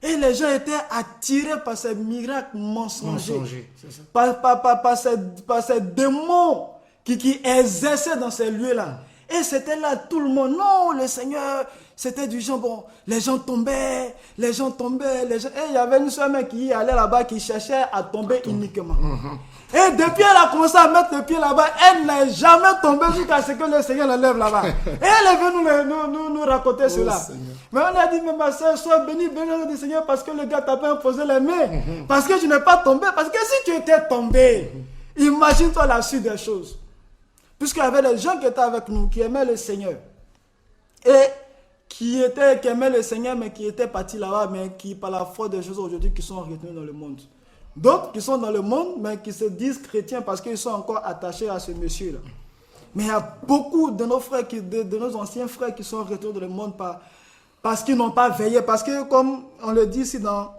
Et les gens étaient attirés par ces miracles mensongers, par ces démons qui exerçaient dans ces lieux-là. Et c'était là tout le monde. Non, le Seigneur, C'était du genre, bon, les gens tombaient. Et il y avait une soeur qui allait là-bas, qui cherchait à tomber uniquement. Et depuis elle a commencé à mettre le pied là-bas, elle n'est jamais tombée jusqu'à ce que le Seigneur l'enlève là-bas. Et elle est venue nous raconter cela. Seigneur. Mais on a dit, mais ma soeur, sois bénie du Seigneur, parce que le gars t'a pas imposé les mains. Parce que tu n'es pas tombé. Parce que si tu étais tombé, imagine-toi la suite des choses. Puisqu'il y avait des gens qui étaient avec nous, qui aimaient le Seigneur. Et qui aimaient le Seigneur, mais qui étaient partis là-bas, mais qui, par la foi des choses aujourd'hui, qui sont retenus dans le monde. D'autres qui sont dans le monde, mais qui se disent chrétiens parce qu'ils sont encore attachés à ce monsieur-là. Mais il y a beaucoup de nos frères, de nos anciens frères qui sont retournés dans le monde parce qu'ils n'ont pas veillé. Parce que, comme on le dit ici dans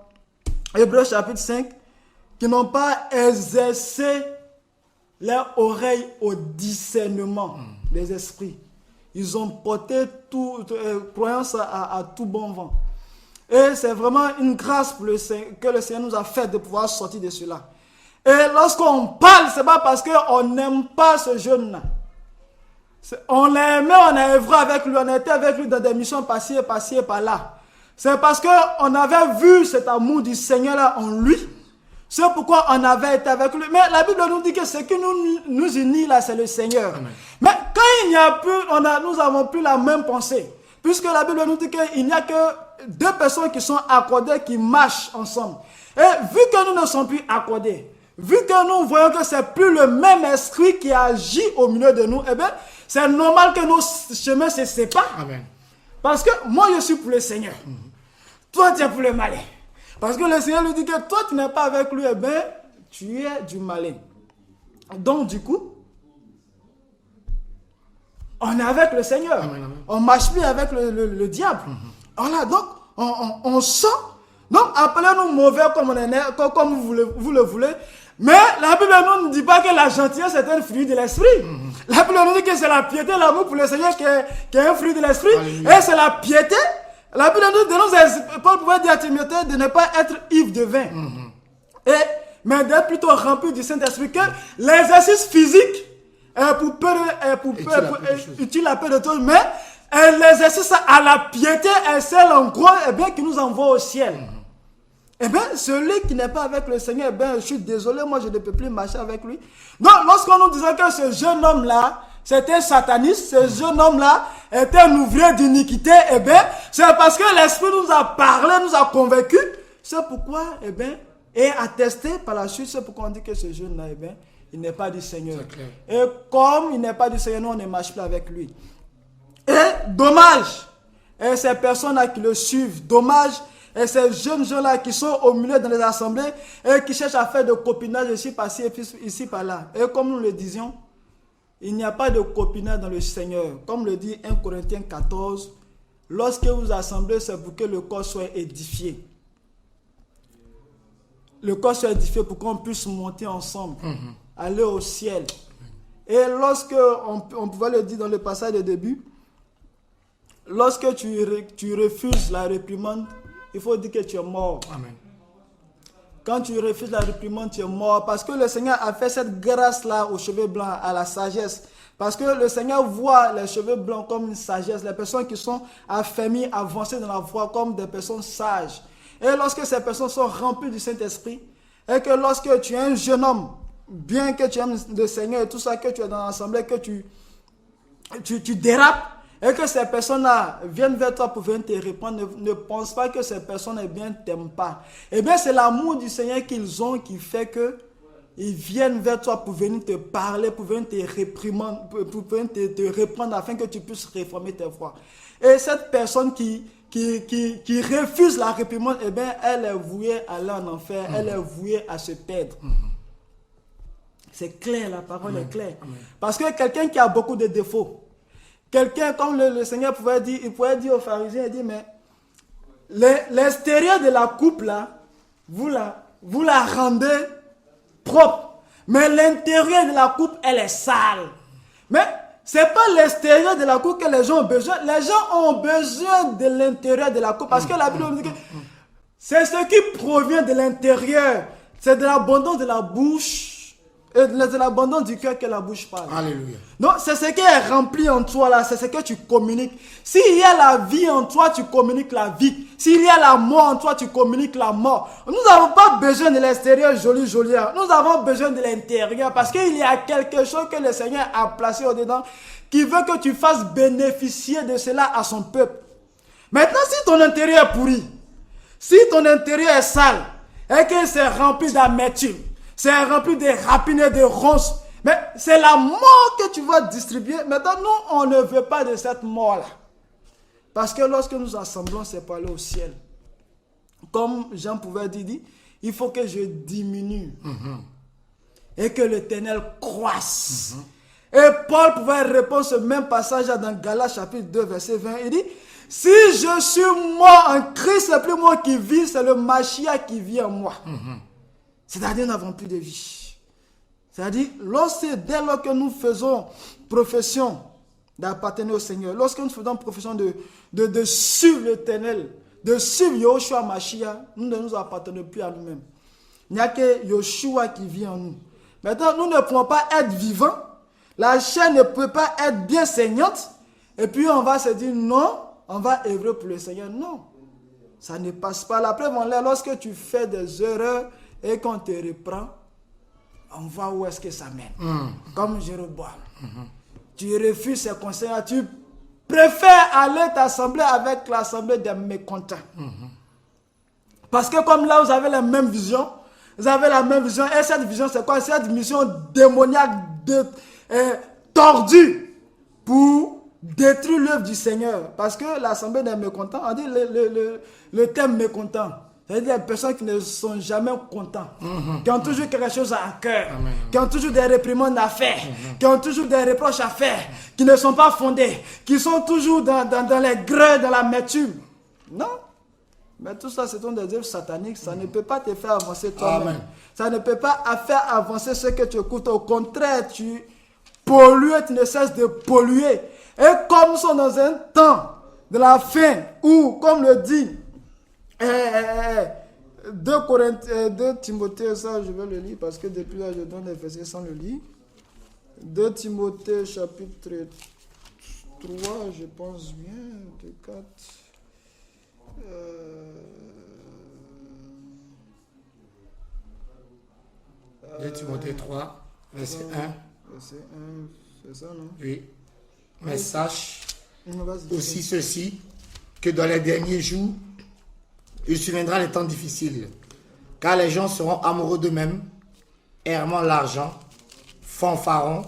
Hébreux chapitre 5, qui n'ont pas exercé leur oreille au discernement des esprits. Ils ont porté croyance à tout bon vent. Et c'est vraiment une grâce que le Seigneur nous a fait de pouvoir sortir de cela. Et lorsqu'on parle, ce n'est pas parce qu'on n'aime pas ce jeune-là. On l'aimait, on a œuvré avec lui, on était avec lui dans des missions par-ci et par-là. C'est parce qu'on avait vu cet amour du Seigneur-là en lui. C'est pourquoi on avait été avec lui. Mais la Bible nous dit que ce qui nous unit là, c'est le Seigneur. Amen. Mais quand il n'y a plus, nous n'avons plus la même pensée. Puisque la Bible nous dit qu'il n'y a que deux personnes qui sont accordées, qui marchent ensemble. Et vu que nous ne sommes plus accordés, vu que nous voyons que c'est plus le même esprit qui agit au milieu de nous, eh bien, c'est normal que nos chemins se séparent. Amen. Parce que moi, je suis pour le Seigneur. Toi, tu es pour le malin. Parce que le Seigneur lui dit que toi, tu n'es pas avec lui, eh bien, tu es du malin. Donc, du coup, on est avec le Seigneur. Amen, amen. On ne marche plus avec le diable. Voilà, donc, on sent. Donc, appelez-nous mauvais comme on est né, comme vous le voulez. Mais la Bible ne dit pas que la gentillesse est un fruit de l'esprit. La Bible nous dit que c'est la piété, l'amour pour le Seigneur qui est un fruit de l'esprit. Et c'est la piété. La Bible nous dit, Paul pouvait dire à Timothée de ne pas être ivre de vin. Mais d'être plutôt rempli du Saint-Esprit. Que l'exercice physique utile la paix de tous, mais l'exercice à la piété est celle en gros qui nous envoie au ciel. Eh bien, celui qui n'est pas avec le Seigneur, je suis désolé, moi je ne peux plus marcher avec lui. Donc, lorsqu'on nous disait que ce jeune homme-là, c'était un sataniste, ce jeune homme-là était un ouvrier d'iniquité, c'est parce que l'Esprit nous a parlé, nous a convaincus. C'est pourquoi, et attesté par la suite, c'est pourquoi on dit que ce jeune-là, il n'est pas du Seigneur. Et comme il n'est pas du Seigneur, nous, on ne marche plus avec lui. Et dommage, et ces personnes-là qui le suivent, dommage, et ces jeunes gens-là qui sont au milieu dans les assemblées et qui cherchent à faire de copinage ici, par-ci, ici, par-là. Et comme nous le disions, il n'y a pas de copinage dans le Seigneur. Comme le dit 1 Corinthiens 14, lorsque vous assemblez, c'est pour que le corps soit édifié. Le corps soit édifié pour qu'on puisse monter ensemble, aller au ciel. Et lorsque, on pouvait le dire dans le passage de début, lorsque tu refuses la réprimande, il faut dire que tu es mort. Amen. Quand tu refuses la réprimande, tu es mort. Parce que le Seigneur a fait cette grâce-là aux cheveux blancs, à la sagesse. Parce que le Seigneur voit les cheveux blancs comme une sagesse. Les personnes qui sont affermies, avancées dans la foi comme des personnes sages. Et lorsque ces personnes sont remplies du Saint-Esprit, et que lorsque tu es un jeune homme, bien que tu aimes le Seigneur et tout ça, que tu es dans l'assemblée, que tu dérapes, et que ces personnes-là viennent vers toi pour venir te répondre, ne pense pas que ces personnes ne t'aiment pas. Eh bien, c'est l'amour du Seigneur qu'ils ont qui fait qu'ils viennent vers toi pour venir te parler, pour venir te réprimander, pour venir te reprendre afin que tu puisses réformer tes voies. Et cette personne qui refuse la réprimande, eh bien, elle est vouée à aller en enfer, elle est vouée à se perdre. C'est clair, la parole est claire. Parce que quelqu'un qui a beaucoup de défauts, quelqu'un comme le Seigneur pouvait dire, il pouvait dire aux pharisiens, il dit, mais l'extérieur de la coupe là, vous la rendez propre, mais l'intérieur de la coupe, elle est sale. Mais c'est pas l'extérieur de la coupe que les gens ont besoin. Les gens ont besoin de l'intérieur de la coupe, parce que la Bible nous dit que c'est ce qui provient de l'intérieur, c'est de l'abondance de la bouche Et c'est l'abandon du cœur que la bouche parle. Alléluia. Donc, c'est ce qui est rempli en toi là, c'est ce que tu communiques. S'il y a la vie en toi, tu communiques la vie. S'il y a la mort en toi, tu communiques la mort. Nous n'avons pas besoin de l'extérieur joli. Nous avons besoin de l'intérieur parce qu'il y a quelque chose que le Seigneur a placé au-dedans qui veut que tu fasses bénéficier de cela à son peuple. Maintenant, si ton intérieur est pourri, si ton intérieur est sale et que c'est rempli d'amertume, c'est rempli de rapines et de ronces, mais c'est la mort que tu vas distribuer. Maintenant, nous, on ne veut pas de cette mort-là. Parce que lorsque nous assemblons, c'est pour aller au ciel. Comme Jean pouvait dire, il faut que je diminue et que l'Éternel croisse. Et Paul pouvait répondre ce même passage dans Galates chapitre 2, verset 20. Il dit, si je suis mort en Christ, c'est plus moi qui vis, c'est le Mashiach qui vit en moi. C'est-à-dire, nous n'avons plus de vie. C'est-à-dire, dès lors que nous faisons profession d'appartenir au Seigneur, lorsque nous faisons profession de suivre l'Éternel, de suivre Yahushua Mashiach, nous ne nous appartenons plus à nous-mêmes. Il n'y a que Yahushua qui vit en nous. Maintenant, nous ne pouvons pas être vivants. La chair ne peut pas être bien saignante. Et puis, on va se dire non, on va œuvrer pour le Seigneur. Non, ça ne passe pas. La preuve en est, lorsque tu fais des erreurs et qu'on te reprend, on voit où est-ce que ça mène. Comme Jéroboam. Tu refuses ces conseils, tu préfères aller t'assembler avec l'assemblée des mécontents. Parce que comme là, vous avez la même vision, et cette vision, c'est quoi? C'est cette vision démoniaque, tordue, pour détruire l'œuvre du Seigneur. Parce que l'assemblée des mécontents, on dit le thème mécontent. C'est-à-dire des personnes qui ne sont jamais contents, qui ont toujours quelque chose à cœur, qui ont toujours des réprimandes à faire, qui ont toujours des reproches à faire, qui ne sont pas fondés, qui sont toujours dans les grès, dans l'amertume. Non. Mais tout ça, c'est des œuvres sataniques. Ça ne peut pas te faire avancer toi-même. Ça ne peut pas faire avancer ce que tu écoutes. Au contraire, tu pollues, tu ne cesses de polluer. Et comme nous sommes dans un temps de la fin, où, comme le dit 2 Timothée, ça je vais le lire parce que depuis là je donne les versets sans le lire. 2 Timothée chapitre 3, je pense bien, de 4. 2 Timothée 3, verset 1. Verset 1, c'est ça, non? Oui. Mais sache aussi ceci, que dans les derniers jours, il surviendra les temps difficiles, car les gens seront amoureux d'eux-mêmes, aimant l'argent, fanfarons,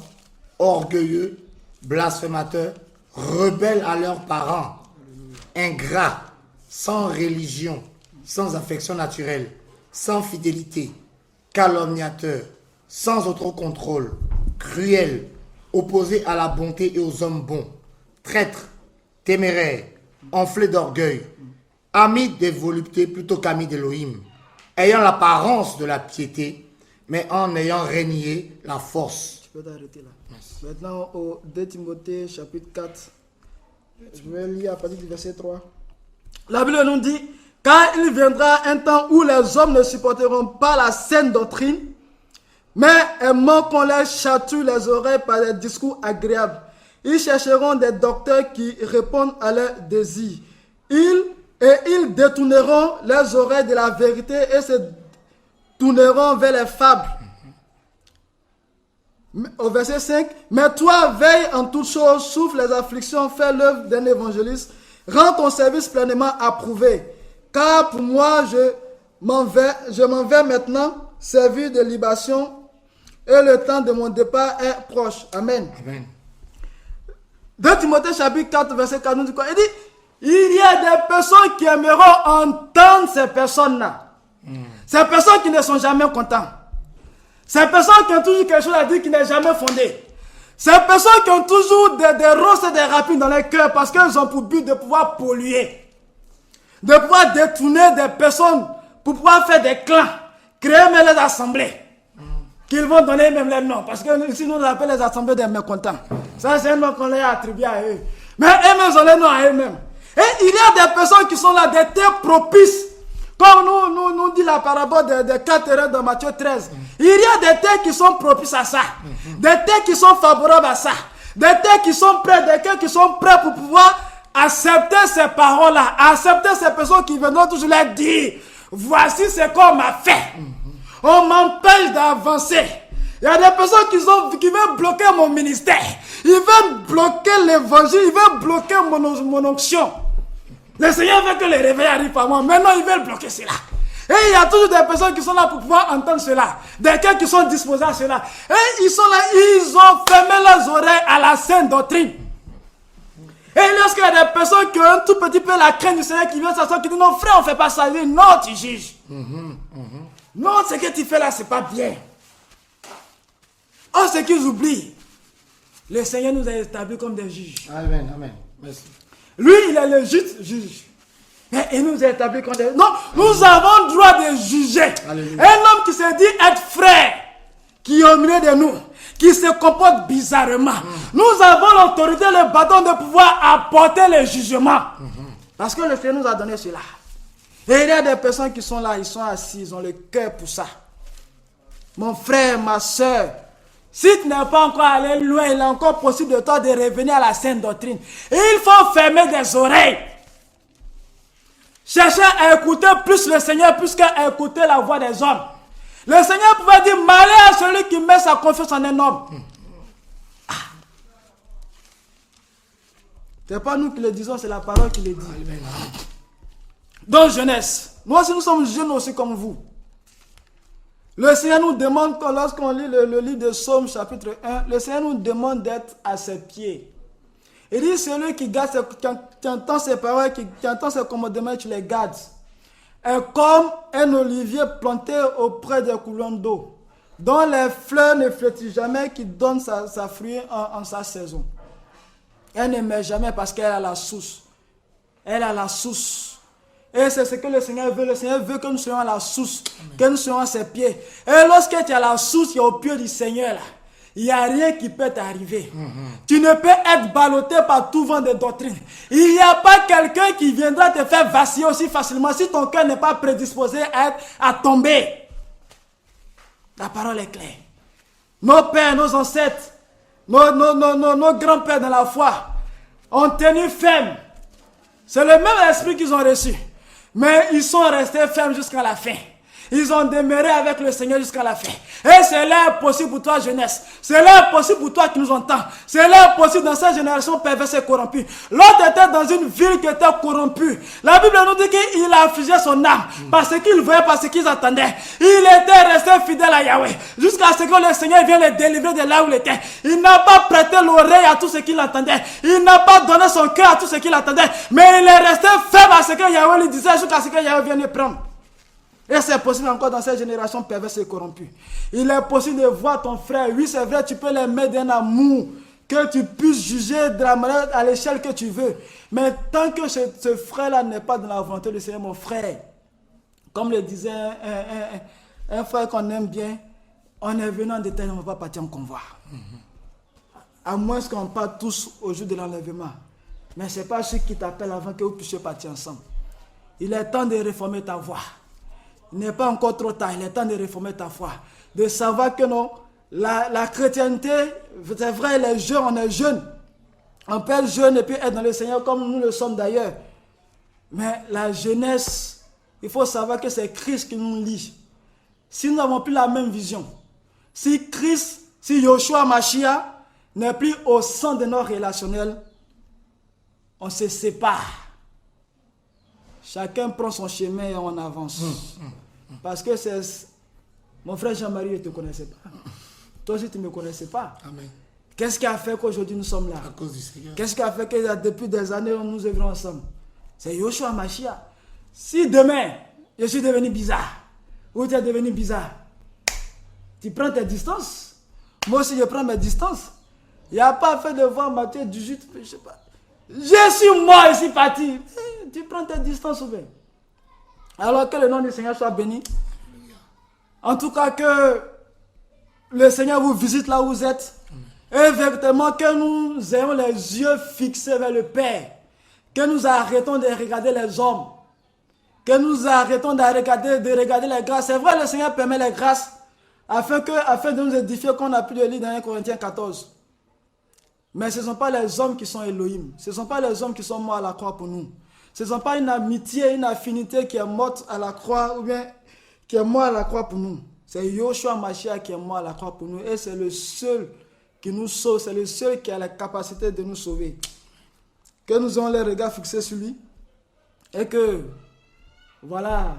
orgueilleux, blasphémateurs, rebelles à leurs parents, ingrats, sans religion, sans affection naturelle, sans fidélité, calomniateurs, sans autocontrôle, cruels, opposés à la bonté et aux hommes bons, traîtres, téméraires, enflés d'orgueil, amis des voluptés plutôt qu'amis d'Élohim, ayant l'apparence de la piété, mais en ayant renié la force. Tu peux t'arrêter là. Merci. Maintenant, au 2 Timothée chapitre 4, je vais lire à partir du verset 3. La Bible nous dit, car il viendra un temps où les hommes ne supporteront pas la saine doctrine, mais aimant qu'on leur chatouille les oreilles par des discours agréables. Ils chercheront des docteurs qui répondent à leurs désirs. Ils détourneront les oreilles de la vérité et se tourneront vers les fables. Au verset 5, mais toi, veille en toutes choses, souffre les afflictions, fais l'œuvre d'un évangéliste, rends ton service pleinement approuvé. Car pour moi, je m'en vais maintenant servir de libation et le temps de mon départ est proche. Amen. Amen. 2 Timothée chapitre 4, verset 4 nous dit quoi? Il dit, il y a des personnes qui aimeront entendre ces personnes-là. Ces personnes qui ne sont jamais contentes. Ces personnes qui ont toujours quelque chose à dire qui n'est jamais fondé. Ces personnes qui ont toujours des roses et des rapines dans leur cœur parce qu'elles ont pour but de pouvoir polluer. De pouvoir détourner des personnes pour pouvoir faire des clans. Créer même les assemblées. Qu'ils vont donner même les noms. Parce que ici, nous on appelle les assemblées des mécontents. Ça, c'est un nom qu'on les a attribué à eux. Mais eux-mêmes ont les noms à eux-mêmes. Et il y a des personnes qui sont là, des terres propices Comme nous dit la parabole des 4 erreurs de Matthieu 13, il y a des terres qui sont propices à ça, des terres qui sont favorables à ça, des terres qui sont prêts, des terres qui sont prêts pour pouvoir accepter ces paroles-là, accepter ces personnes qui viendront toujours leur dire, voici ce qu'on m'a fait. On m'empêche d'avancer. Il y a des personnes qui veulent bloquer mon ministère. Ils veulent bloquer l'évangile. Ils veulent bloquer mon onction. Le Seigneur veut que les réveils arrivent à moi. Maintenant, ils veulent bloquer cela. Et il y a toujours des personnes qui sont là pour pouvoir entendre cela. Des gens qui sont disposés à cela. Et ils sont là, ils ont fermé leurs oreilles à la sainte doctrine. Et lorsqu'il y a des personnes qui ont un tout petit peu la crainte du Seigneur qui viennent s'asseoir, qui disent non frère, on ne fait pas ça. Ils disent non, tu juges. Non, ce que tu fais là, c'est pas bien. Oh, ce qu'ils oublient. Le Seigneur nous a établis comme des juges. Amen, amen. Merci. Lui, il est le juste juge. Mais il nous a établis comme des... Non, nous avons le droit de juger. Alléluia. Un homme qui se dit être frère, qui est au milieu de nous, qui se comporte bizarrement. Nous avons l'autorité, le bâton de pouvoir apporter le jugement. Parce que le Seigneur nous a donné cela. Et il y a des personnes qui sont là, ils sont assis, ils ont le cœur pour ça. Mon frère, ma soeur, si tu n'es pas encore allé loin, il est encore possible de toi de revenir à la sainte doctrine. Et il faut fermer des oreilles. Chercher à écouter plus le Seigneur plus qu'à écouter la voix des hommes. Le Seigneur pouvait dire, malheur à celui qui met sa confiance en un homme. Ce n'est pas nous qui le disons, c'est la parole qui le dit. Donc jeunesse, nous aussi nous sommes jeunes aussi comme vous. Le Seigneur nous demande, lorsqu'on lit le livre de Psaume chapitre 1, le Seigneur nous demande d'être à ses pieds. Il dit, celui qui garde, qui entend ses paroles, qui entend ses commandements, tu les gardes. Est comme un olivier planté auprès des coulons d'eau, dont les fleurs ne flétissent jamais, qui donne sa fruit en sa saison. Elle ne meurt jamais parce qu'elle a la source. Elle a la source. Et c'est ce que le Seigneur veut. Le Seigneur veut que nous soyons à la source, que nous soyons à ses pieds. Et lorsque tu es à la source, tu es au pied du Seigneur, là. Il n'y a rien qui peut t'arriver. Tu ne peux être ballotté par tout vent de doctrine. Il n'y a pas quelqu'un qui viendra te faire vaciller aussi facilement si ton cœur n'est pas prédisposé à tomber. La parole est claire. Nos pères, nos ancêtres, nos grands-pères dans la foi ont tenu ferme. C'est le même esprit qu'ils ont reçu. Mais ils sont restés fermes jusqu'à la fin. Ils ont demeuré avec le Seigneur jusqu'à la fin. Et c'est là possible pour toi, jeunesse. C'est là possible pour toi qui nous entends. C'est là possible dans cette génération perverse et corrompue. L'autre était dans une ville qui était corrompue. La Bible nous dit qu'il a affligé son âme parce qu'il voyait, parce qu'ils attendaient. Il était resté fidèle à Yahweh jusqu'à ce que le Seigneur vienne le délivrer de là où il était. Il n'a pas prêté l'oreille à tout ce qu'il entendait. Il n'a pas donné son cœur à tout ce qu'il attendait. Mais il est resté ferme à ce que Yahweh lui disait jusqu'à ce que Yahweh vienne le prendre. Et c'est possible encore dans cette génération perverse et corrompue. Il est possible de voir ton frère. Oui, c'est vrai, tu peux l'aimer d'un amour, que tu puisses juger de la manière à l'échelle que tu veux. Mais tant que ce frère-là n'est pas dans la volonté du Seigneur, mon frère, comme le disait un frère qu'on aime bien, on est venu en détail, on ne va pas partir en convoi. À moins qu'on parte tous au jour de l'enlèvement. Mais ce n'est pas ceux qui t'appellent avant que vous puissiez partir ensemble. Il est temps de réformer ta voix. Il n'est pas encore trop tard, il est temps de réformer ta foi. De savoir que non, la chrétienté, c'est vrai, les jeunes, on est jeunes. On peut être jeune et puis être dans le Seigneur comme nous le sommes d'ailleurs. Mais la jeunesse, il faut savoir que c'est Christ qui nous lie. Si nous n'avons plus la même vision, si Christ, si Yoshua Mashiach n'est plus au centre de nos relationnels, on se sépare. Chacun prend son chemin et on avance. Parce que c'est... Mon frère Jean-Marie, je ne te connaissais pas. Toi aussi, tu ne me connaissais pas. Amen. Qu'est-ce qui a fait qu'aujourd'hui nous sommes là? À cause du Seigneur. Qu'est-ce qui a fait que depuis des années, nous œuvrons ensemble? C'est Yoshua Mashiach. Si demain, je suis devenu bizarre, ou tu es devenu bizarre, tu prends tes distances. Moi aussi, je prends mes distances. Il n'y a pas fait de voir Matthieu 18, je ne sais pas. Je suis mort ici parti. Tu prends tes distances ouvert. Alors que le nom du Seigneur soit béni. En tout cas, que le Seigneur vous visite là où vous êtes. Et véritablement que nous ayons les yeux fixés vers le Père. Que nous arrêtons de regarder les hommes. que nous arrêtons de regarder les grâces. C'est vrai, le Seigneur permet les grâces afin de nous édifier, qu'on a pu le lire dans 1 Corinthiens 14. Mais ce ne sont pas les hommes qui sont Elohim. Ce ne sont pas les hommes qui sont morts à la croix pour nous. Ce ne sont pas une amitié, une affinité qui est morte à la croix ou bien qui est mort à la croix pour nous. C'est Yoshua Mashiach qui est mort à la croix pour nous et c'est le seul qui nous sauve. C'est le seul qui a la capacité de nous sauver. Que nous ayons les regards fixés sur lui et que, voilà,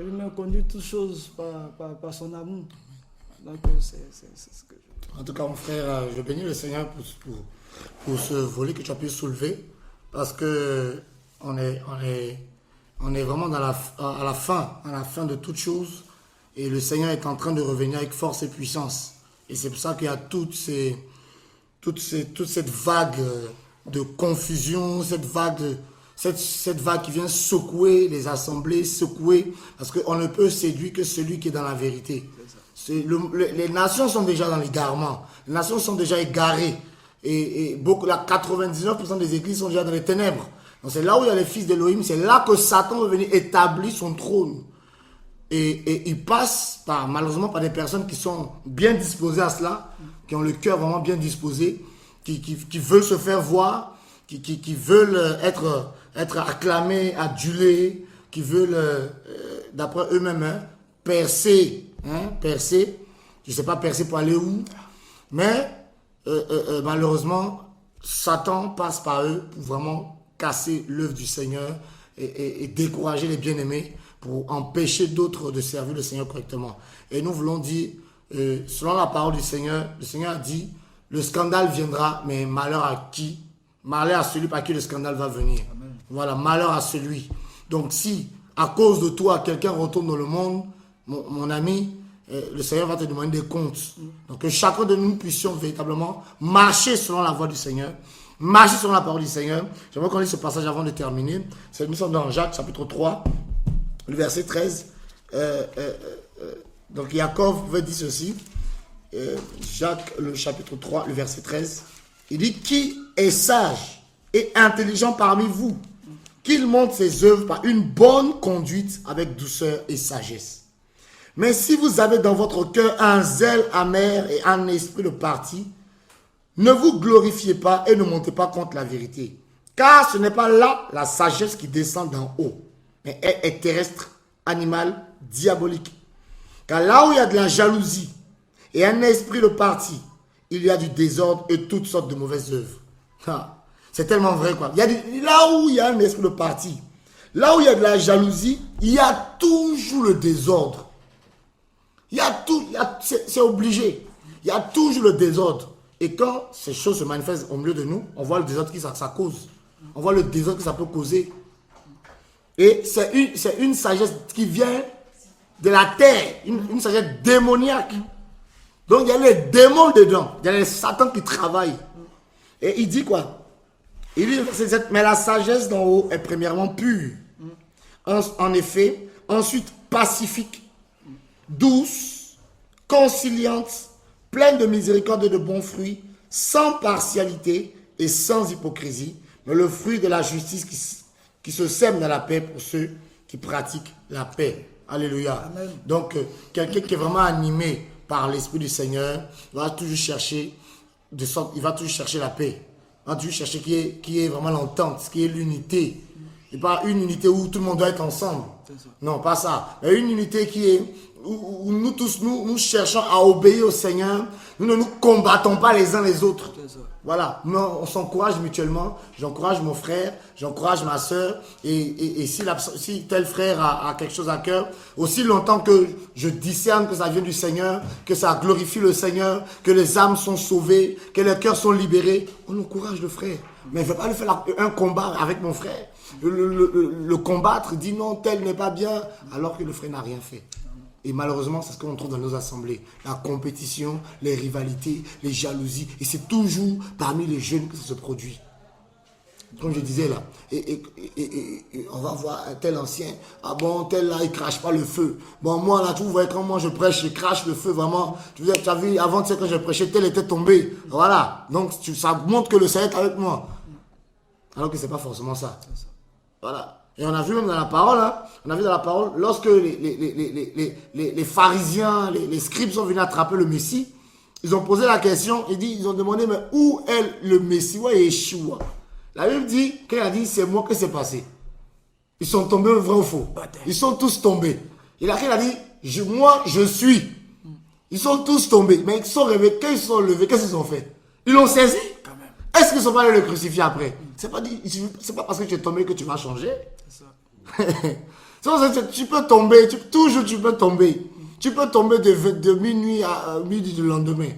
il nous conduit toutes choses par son amour. Donc, c'est ce que je... En tout cas, mon frère, je bénis le Seigneur pour ce volet que tu as pu soulever, parce que on est vraiment à la fin de toute chose, et le Seigneur est en train de revenir avec force et puissance. Et c'est pour ça qu'il y a toute cette vague de confusion, cette vague qui vient secouer les assemblées, parce qu'on ne peut séduire que celui qui est dans la vérité. Les nations sont déjà dans l'égarement, les nations sont déjà égarées, et 99% des églises sont déjà dans les ténèbres. Donc c'est là où il y a les fils d'Elohim, c'est là que Satan veut venir établir son trône. Et il passe malheureusement par des personnes qui sont bien disposées à cela, qui ont le cœur vraiment bien disposé, qui veulent se faire voir, qui veulent être acclamés, adulés, qui veulent, d'après eux-mêmes, percer. Je ne sais pas percer pour aller où, mais malheureusement, Satan passe par eux pour vraiment casser l'œuvre du Seigneur et décourager les bien-aimés pour empêcher d'autres de servir le Seigneur correctement. Et nous voulons dire, selon la parole du Seigneur, le Seigneur a dit, le scandale viendra, mais malheur à qui? Malheur à celui par qui le scandale va venir. Amen. Voilà, malheur à celui. Donc si, à cause de toi, quelqu'un retourne dans le monde, mon ami, le Seigneur va te demander des comptes. Donc que chacun de nous puissions véritablement marcher selon la voie du Seigneur, marcher selon la parole du Seigneur. J'aimerais qu'on lise ce passage avant de terminer. Nous sommes dans Jacques chapitre 3, le verset 13. Donc Jacob veut dire ceci. Jacques, le chapitre 3, le verset 13. Il dit, qui est sage et intelligent parmi vous, qu'il montre ses œuvres par une bonne conduite avec douceur et sagesse. Mais si vous avez dans votre cœur un zèle amer et un esprit de parti, ne vous glorifiez pas et ne montez pas contre la vérité. Car ce n'est pas là la sagesse qui descend d'en haut, mais est terrestre, animale, diabolique. Car là où il y a de la jalousie et un esprit de parti, il y a du désordre et toutes sortes de mauvaises œuvres. C'est tellement vrai, quoi. Là où il y a un esprit de parti, là où il y a de la jalousie, il y a toujours le désordre. C'est obligé. Il y a toujours le désordre. Et quand ces choses se manifestent au milieu de nous, on voit le désordre que ça cause. On voit le désordre que ça peut causer. Et c'est une sagesse qui vient de la terre, une sagesse démoniaque. Donc il y a les démons dedans, il y a les Satan qui travaillent. Et il dit quoi? Il dit, mais la sagesse d'en haut est premièrement pure. En effet, ensuite pacifique, douce, conciliante, pleine de miséricorde et de bons fruits, sans partialité et sans hypocrisie, mais le fruit de la justice qui se sème dans la paix pour ceux qui pratiquent la paix. Alléluia. Amen. Donc, quelqu'un qui est vraiment animé par l'Esprit du Seigneur va toujours chercher il va toujours chercher la paix. Il va toujours chercher qui est vraiment l'entente, qui est l'unité. Et pas une unité où tout le monde doit être ensemble. Non, pas ça. Mais une unité qui est où nous tous, nous cherchons à obéir au Seigneur. Nous ne nous combattons pas les uns les autres. Voilà, on s'encourage mutuellement. J'encourage mon frère, j'encourage ma soeur. Et si tel frère a quelque chose à cœur, aussi longtemps que je discerne que ça vient du Seigneur, que ça glorifie le Seigneur, que les âmes sont sauvées, que les cœurs sont libérés, on encourage le frère. Mais je ne vais pas lui faire un combat avec mon frère. Le combattre, dit non, tel n'est pas bien, alors que le frère n'a rien fait. Et malheureusement, c'est ce qu'on trouve dans nos assemblées. La compétition, les rivalités, les jalousies. Et c'est toujours parmi les jeunes que ça se produit. Comme je disais là. Et on va voir un tel ancien. Ah bon, tel là, il ne crache pas le feu. Bon, moi là, vous voyez quand moi je prêche, je crache le feu vraiment. Tu as vu, avant, tu sais, quand je prêchais, tel était tombé. Voilà. Donc, ça montre que le Seigneur est avec moi. Alors que ce n'est pas forcément ça. Voilà. Et on a vu même dans la parole, hein, on a vu dans la parole, lorsque les pharisiens, les scribes sont venus attraper le Messie, ils ont posé la question, ils ont demandé, mais où est le Messie? Où est Yeshua? La Bible dit, quand il a dit, c'est moi, que c'est passé? Ils sont tombés, vrai ou faux? Ils sont tous tombés. Il a dit, moi, je suis. Ils sont tous tombés. Mais ils sont réveillés. Quand ils sont levés, qu'est-ce qu'ils ont fait? Ils l'ont saisi. Est-ce qu'ils ne sont pas allés le crucifier après? C'est pas parce que tu es tombé que tu vas changer. C'est ça. Tu peux tomber. Toujours tu peux tomber. Tu peux tomber de minuit à midi du lendemain.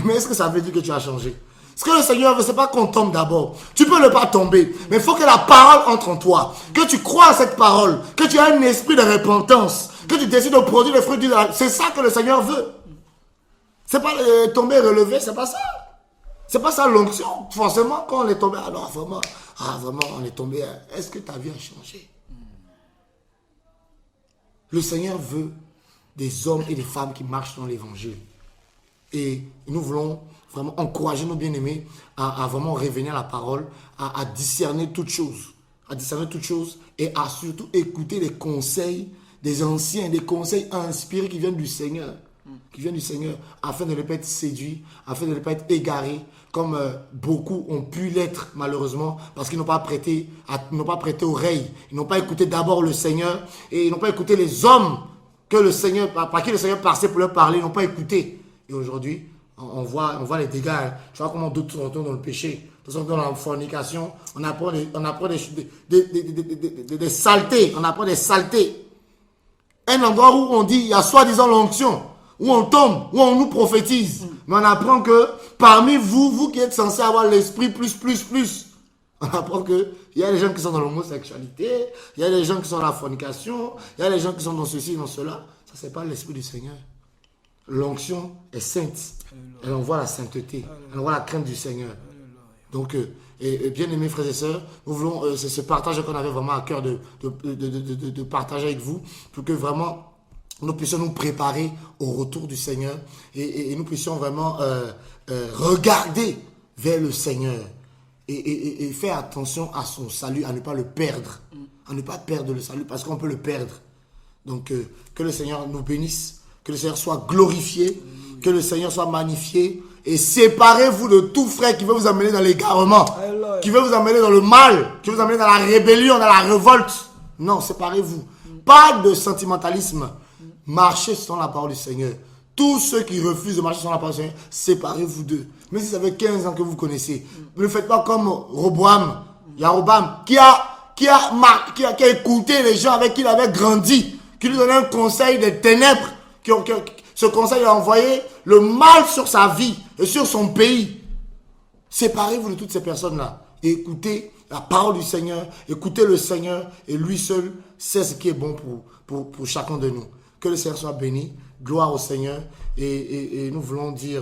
Mais est-ce que ça veut dire que tu as changé? Ce que le Seigneur veut, c'est pas qu'on tombe d'abord. Tu peux ne pas tomber, mais il faut que la parole entre en toi. Que tu crois à cette parole. Que tu aies un esprit de repentance. Que tu décides de produire le fruit du... C'est ça que le Seigneur veut. C'est pas tomber relevé, c'est pas ça. C'est pas ça l'onction. Forcément, quand on est tombé, alors vraiment, on est tombé. Est-ce que ta vie a changé? Le Seigneur veut des hommes et des femmes qui marchent dans l'évangile. Et nous voulons vraiment encourager nos bien-aimés à vraiment revenir à la parole, à discerner toutes choses. À discerner toutes choses et à surtout écouter les conseils des anciens, des conseils inspirés qui viennent du Seigneur. Qui viennent du Seigneur, afin de ne pas être séduits, afin de ne pas être égarés, comme beaucoup ont pu l'être malheureusement, parce qu'ils n'ont pas prêté oreille. Ils n'ont pas écouté d'abord le Seigneur, et ils n'ont pas écouté les hommes que le Seigneur, par qui le Seigneur passait pour leur parler, ils n'ont pas écouté. Et aujourd'hui, on voit les dégâts. Hein. Tu vois comment d'autres sont dans le péché, d'autres sont dans la fornication. On apprend des saletés. On apprend des saletés. Un endroit où on dit, il y a soi-disant l'onction, où on tombe, où on nous prophétise. Mais on apprend que parmi vous qui êtes censés avoir l'esprit plus, on apprend qu'il y a des gens qui sont dans l'homosexualité, il y a des gens qui sont dans la fornication, il y a des gens qui sont dans ceci, dans cela. Ça, c'est pas l'esprit du Seigneur. L'onction est sainte. Elle envoie la sainteté. Elle envoie la crainte du Seigneur. Donc, bien aimés frères et sœurs, nous voulons, c'est ce partage qu'on avait vraiment à cœur de partager avec vous, pour que vraiment nous puissions nous préparer au retour du Seigneur et nous puissions vraiment regarder vers le Seigneur et faire attention à son salut, à ne pas le perdre, à ne pas perdre le salut parce qu'on peut le perdre. Donc, que le Seigneur nous bénisse, que le Seigneur soit glorifié, que le Seigneur soit magnifié. Et séparez-vous de tout frère qui veut vous amener dans l'égarement, qui veut vous amener dans le mal, qui veut vous amener dans la rébellion, dans la révolte. Non, séparez-vous. Pas de sentimentalisme. Marchez selon la parole du Seigneur. Tous ceux qui refusent de marcher selon la parole du Seigneur, séparez-vous d'eux. Même si ça fait 15 ans que vous connaissez. Ne faites pas comme Roboam, Yarobam, qui a écouté les gens avec qui il avait grandi, qui lui donnait un conseil des ténèbres. Ce conseil a envoyé le mal sur sa vie et sur son pays. Séparez-vous de toutes ces personnes-là. Et écoutez la parole du Seigneur. Écoutez le Seigneur. Et lui seul sait ce qui est bon pour chacun de nous. Que le Seigneur soit béni. Gloire au Seigneur. Et nous voulons dire,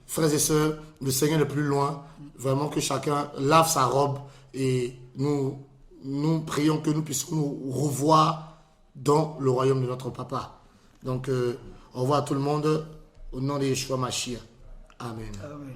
frères et sœurs, le Seigneur est plus loin. Vraiment que chacun lave sa robe. Et nous prions que nous puissions nous revoir dans le royaume de notre Papa. Donc, au revoir à tout le monde, au nom de Yeshua Mashiach. Amen. Amen.